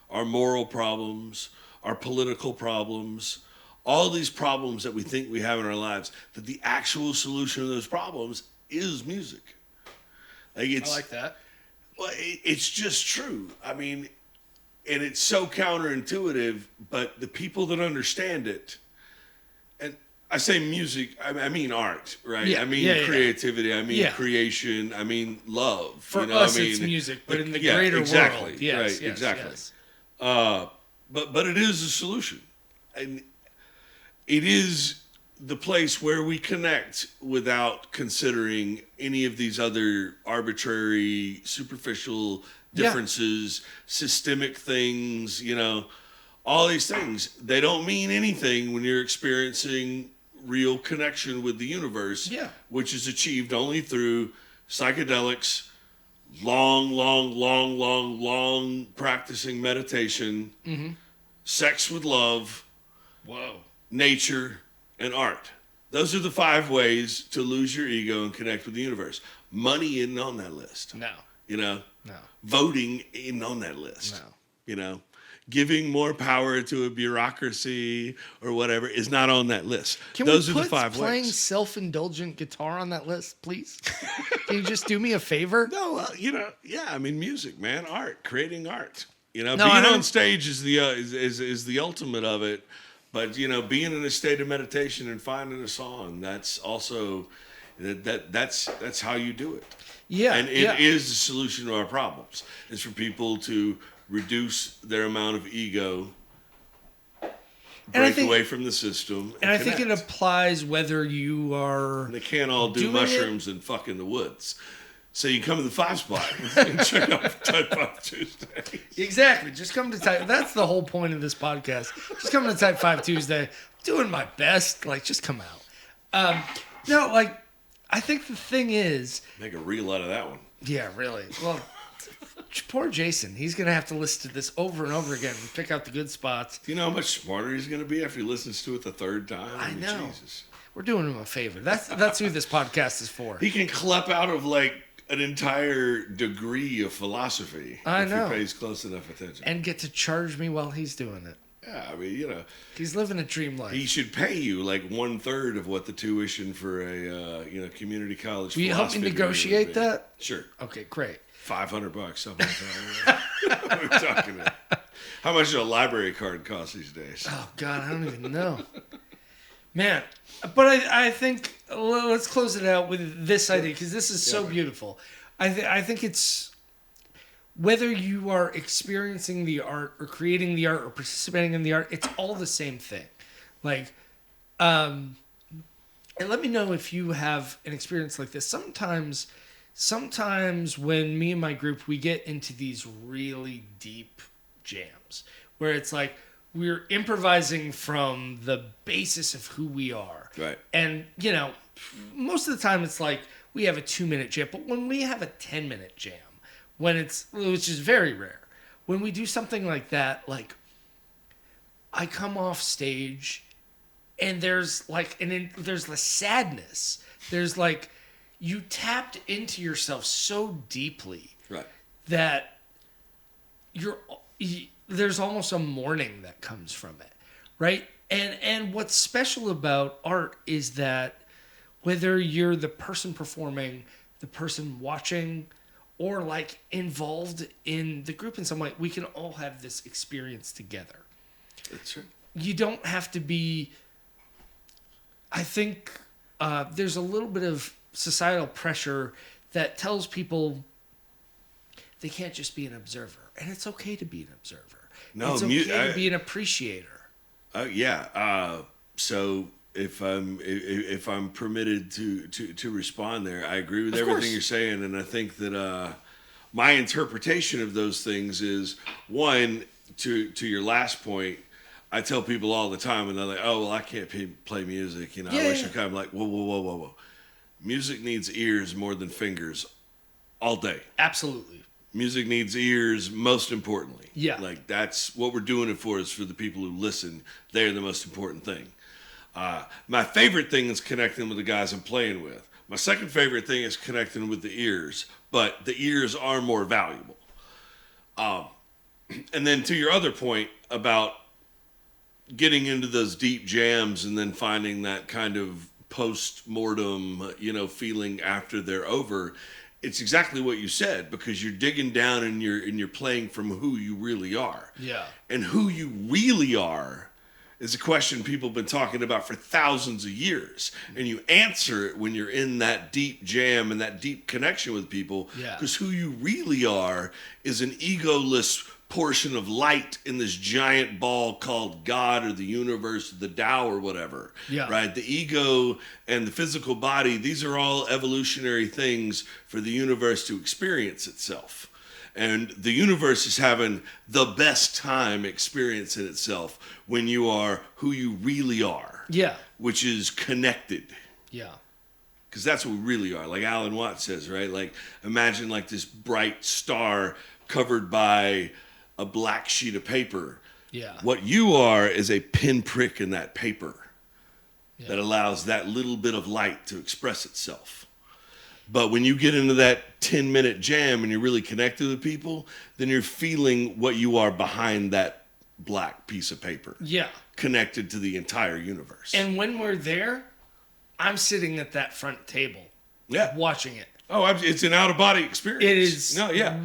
our moral problems, our political problems, all these problems that we think we have in our lives, that the actual solution to those problems is music. Like I like that. Well, it's just true. I mean, and it's so counterintuitive, but the people that understand it, and I say music, I mean art, right? Yeah, I mean creativity, I mean creation, I mean love. For you know? us, I mean, it's music, but in the yeah, greater exactly, world, yes, right, yes, exactly. yes. But it is a solution, and it is the place where we connect without considering any of these other arbitrary, superficial differences, systemic things, you know, all these things. They don't mean anything when you're experiencing real connection with the universe, which is achieved only through psychedelics, long practicing meditation, sex with love, nature, and art. Those are the 5 ways to lose your ego and connect with the universe. Money isn't on that list. No. You know? No. Voting isn't on that list. No. You know? Giving more power to a bureaucracy or whatever is not on that list. Those are the 5 ways. Playing self-indulgent guitar on that list, please? Can you just do me a favor? No, you know, I mean, music, man, art, creating art. You know, being on stage is the ultimate of it. But, you know, being in a state of meditation and finding a song, that's also, that's how you do it. Yeah. And it is the solution to our problems. It's for people to reduce their amount of ego, break away from the system. And I think it applies whether you are... They can't all do mushrooms and fuck in the woods. So you come to the 5 spot and check out Type 5 Tuesday. Exactly. Just come to Type... That's the whole point of this podcast. Just come to Type 5 Tuesday. Doing my best. Like, just come out. No, like, I think the thing is... Make a reel out of that one. Yeah, really. Well, poor Jason. He's going to have to listen to this over and over again and pick out the good spots. Do you know how much smarter he's going to be after he listens to it the 3rd time? I know. Jesus. We're doing him a favor. That's who this podcast is for. He can clip out of, like, an entire degree of philosophy if he pays close enough attention. And get to charge me while he's doing it. Yeah, I mean, you know. He's living a dream life. He should pay you like 1/3 of what the tuition for a community college. Will you help me negotiate that? Sure. Okay, great. $500, something like that. What are we talking about? How much does a library card cost these days? Oh, God, I don't even know. Man, but I think, let's close it out with this idea, because this is so beautiful. I think it's, whether you are experiencing the art or creating the art or participating in the art, it's all the same thing. Like, and let me know if you have an experience like this. Sometimes when me and my group, we get into these really deep jams where it's like we're improvising from the basis of who we are. Right. And, you know, most of the time it's like we have a 2-minute jam, but when we have a 10-minute jam, which is very rare, when we do something like that, like I come off stage and there's like, there's the sadness. There's like, you tapped into yourself so deeply, right, that there's almost a mourning that comes from it, right? And what's special about art is that whether you're the person performing, the person watching, or like involved in the group in some way, we can all have this experience together. That's true. You don't have to be... I think there's a little bit of societal pressure that tells people they can't just be an observer. And it's okay to be an observer. No, it's okay to be an appreciator. Yeah. So if I'm permitted to respond there, I agree with everything you're saying, and I think that my interpretation of those things is, one, to your last point, I tell people all the time, and they're like, "Oh, well, I can't play music." You know, I wish I could. I'm like, whoa. Music needs ears more than fingers, all day. Absolutely. Music needs ears, most importantly. Yeah. Like, that's what we're doing it for, is for the people who listen. They're the most important thing. My favorite thing is connecting with the guys I'm playing with. My second favorite thing is connecting with the ears, but the ears are more valuable. And then to your other point about getting into those deep jams and then finding that kind of post-mortem, feeling after they're over, it's exactly what you said, because you're digging down and you're playing from who you really are. Yeah. And who you really are is a question people have been talking about for thousands of years. And you answer it when you're in that deep jam and that deep connection with people. Yeah. Because who you really are is an egoless portion of light in this giant ball called God or the universe, the Tao or whatever. Yeah. Right? The ego and the physical body, these are all evolutionary things for the universe to experience itself. And the universe is having the best time experiencing itself when you are who you really are. Yeah. Which is connected. Yeah. Because that's what we really are. Like Alan Watts says, right? Like, imagine like this bright star covered by a black sheet of paper. Yeah. What you are is a pinprick in that paper Yeah. that allows that little bit of light to express itself. But when you get into that 10-minute jam and you're really connected with people, then you're feeling what you are behind that black piece of paper. Yeah. Connected to the entire universe. And when we're there, I'm sitting at that front table. Yeah. Watching it. Oh, it's an out-of-body experience. It is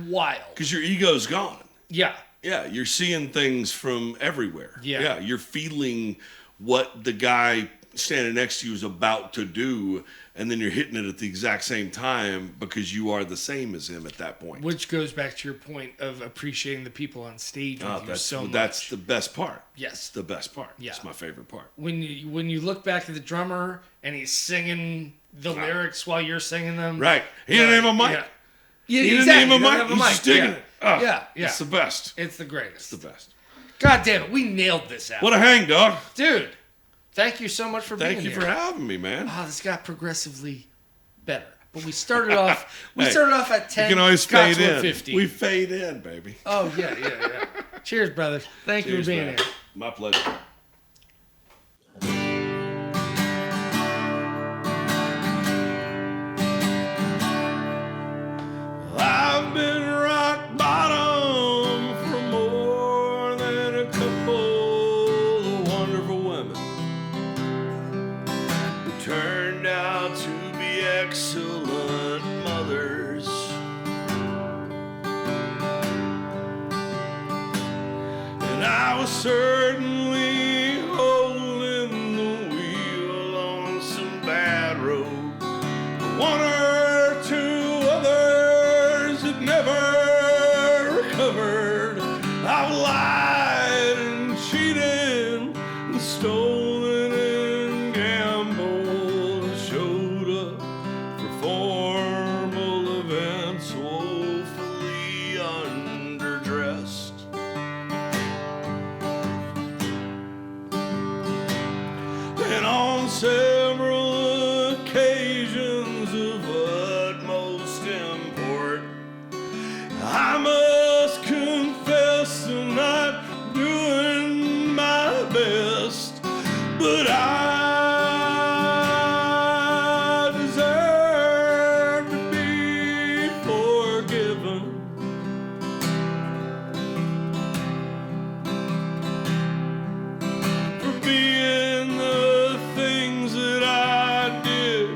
wild. Because your ego's gone. Yeah. Yeah, you're seeing things from everywhere. Yeah. You're feeling what the guy standing next to you is about to do, and then you're hitting it at the exact same time because you are the same as him at that point. Which goes back to your point of appreciating the people on stage with you so much. That's the best part. Yes. It's the best part. Yeah. It's my favorite part. When you look back at the drummer and he's singing the lyrics while you're singing them. Right. He didn't have a mic. Yeah. Yeah, He exactly. didn't You have a don't mic. He's just digging it. Oh, Yeah. It's the best. It's the greatest. It's the best. God damn it, we nailed this out. What a hang, dog. Dude, thank you so much for being here. Thank you for having me, man. Oh, this got progressively better. But we started off at 10. You can always got fade to a in. 50. We fade in, baby. Oh, yeah. Cheers, brother. Thank you Cheers, for being man. here. My pleasure. I've been rock bottom for more than a couple of wonderful women who turned out to be excellent mothers. And I was certainly holding the wheel on some bad road. One or two others had never recovered. I've lied and cheated and stolen and gambled and showed up for formal events woefully underdressed. And on several occasions of utmost import, I must confess I'm not doing my best, but I deserve to be forgiven. For being the things that I did,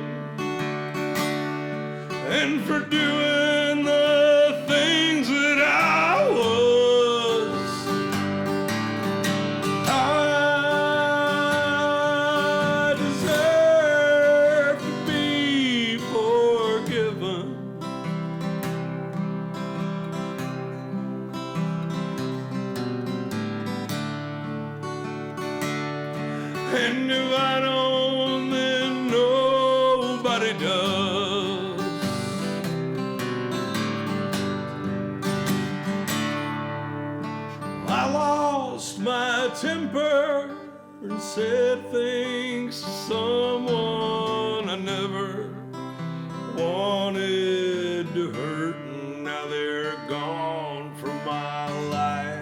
and for doing the things that I was. I deserve to be forgiven. And if I don't, then nobody does. I lost my temper and said things to someone I never wanted to hurt, and now they're gone from my life.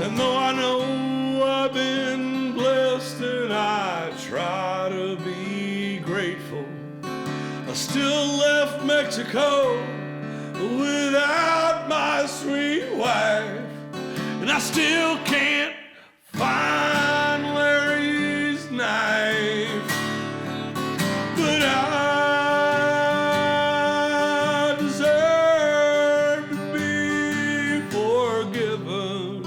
And though I know I've been blessed and I try to be grateful, I still left Mexico without my sweet wife. And I still can't find Larry's knife. But I deserve to be forgiven.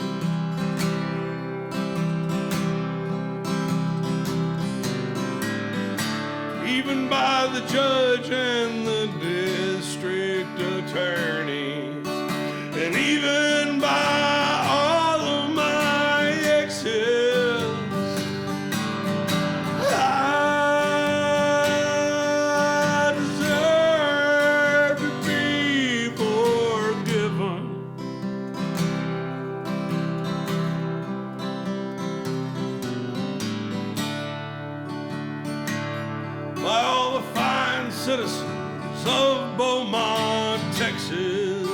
Even by the judge and the district attorneys, and even by all of my exes. I deserve to be forgiven. By all the fine citizens of Beaumont, Texas.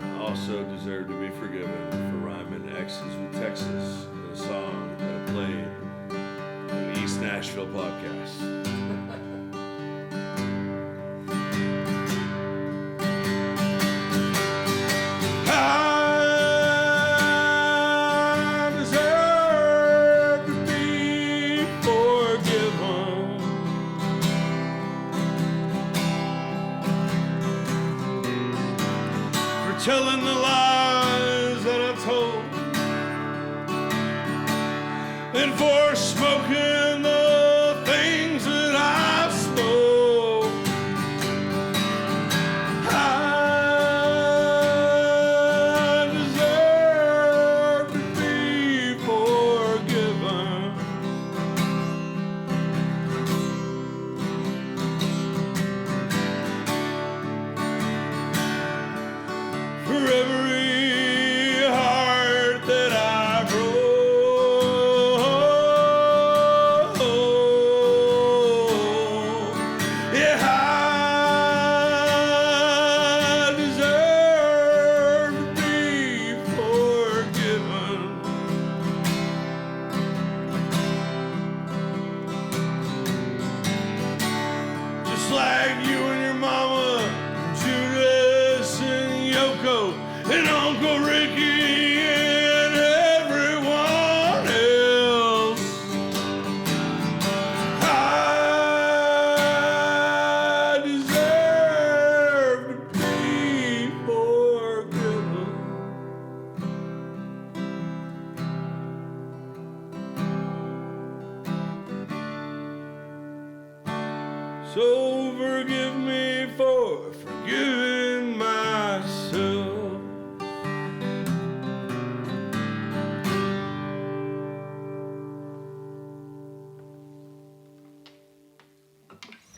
I also deserve to be forgiven for rhyming X's with Texas in a song that I played in the East Nashville podcast. I deserve to be forgiven. For telling the lies that I told, and for smoking the things that I spoke. I deserve to be forgiven. For every heart that I broke, yeah, I deserve to be forgiven. Just like you and your mama, Judas and Yoko, and Uncle Ricky and everyone else. I deserve to be forgiven. So forgive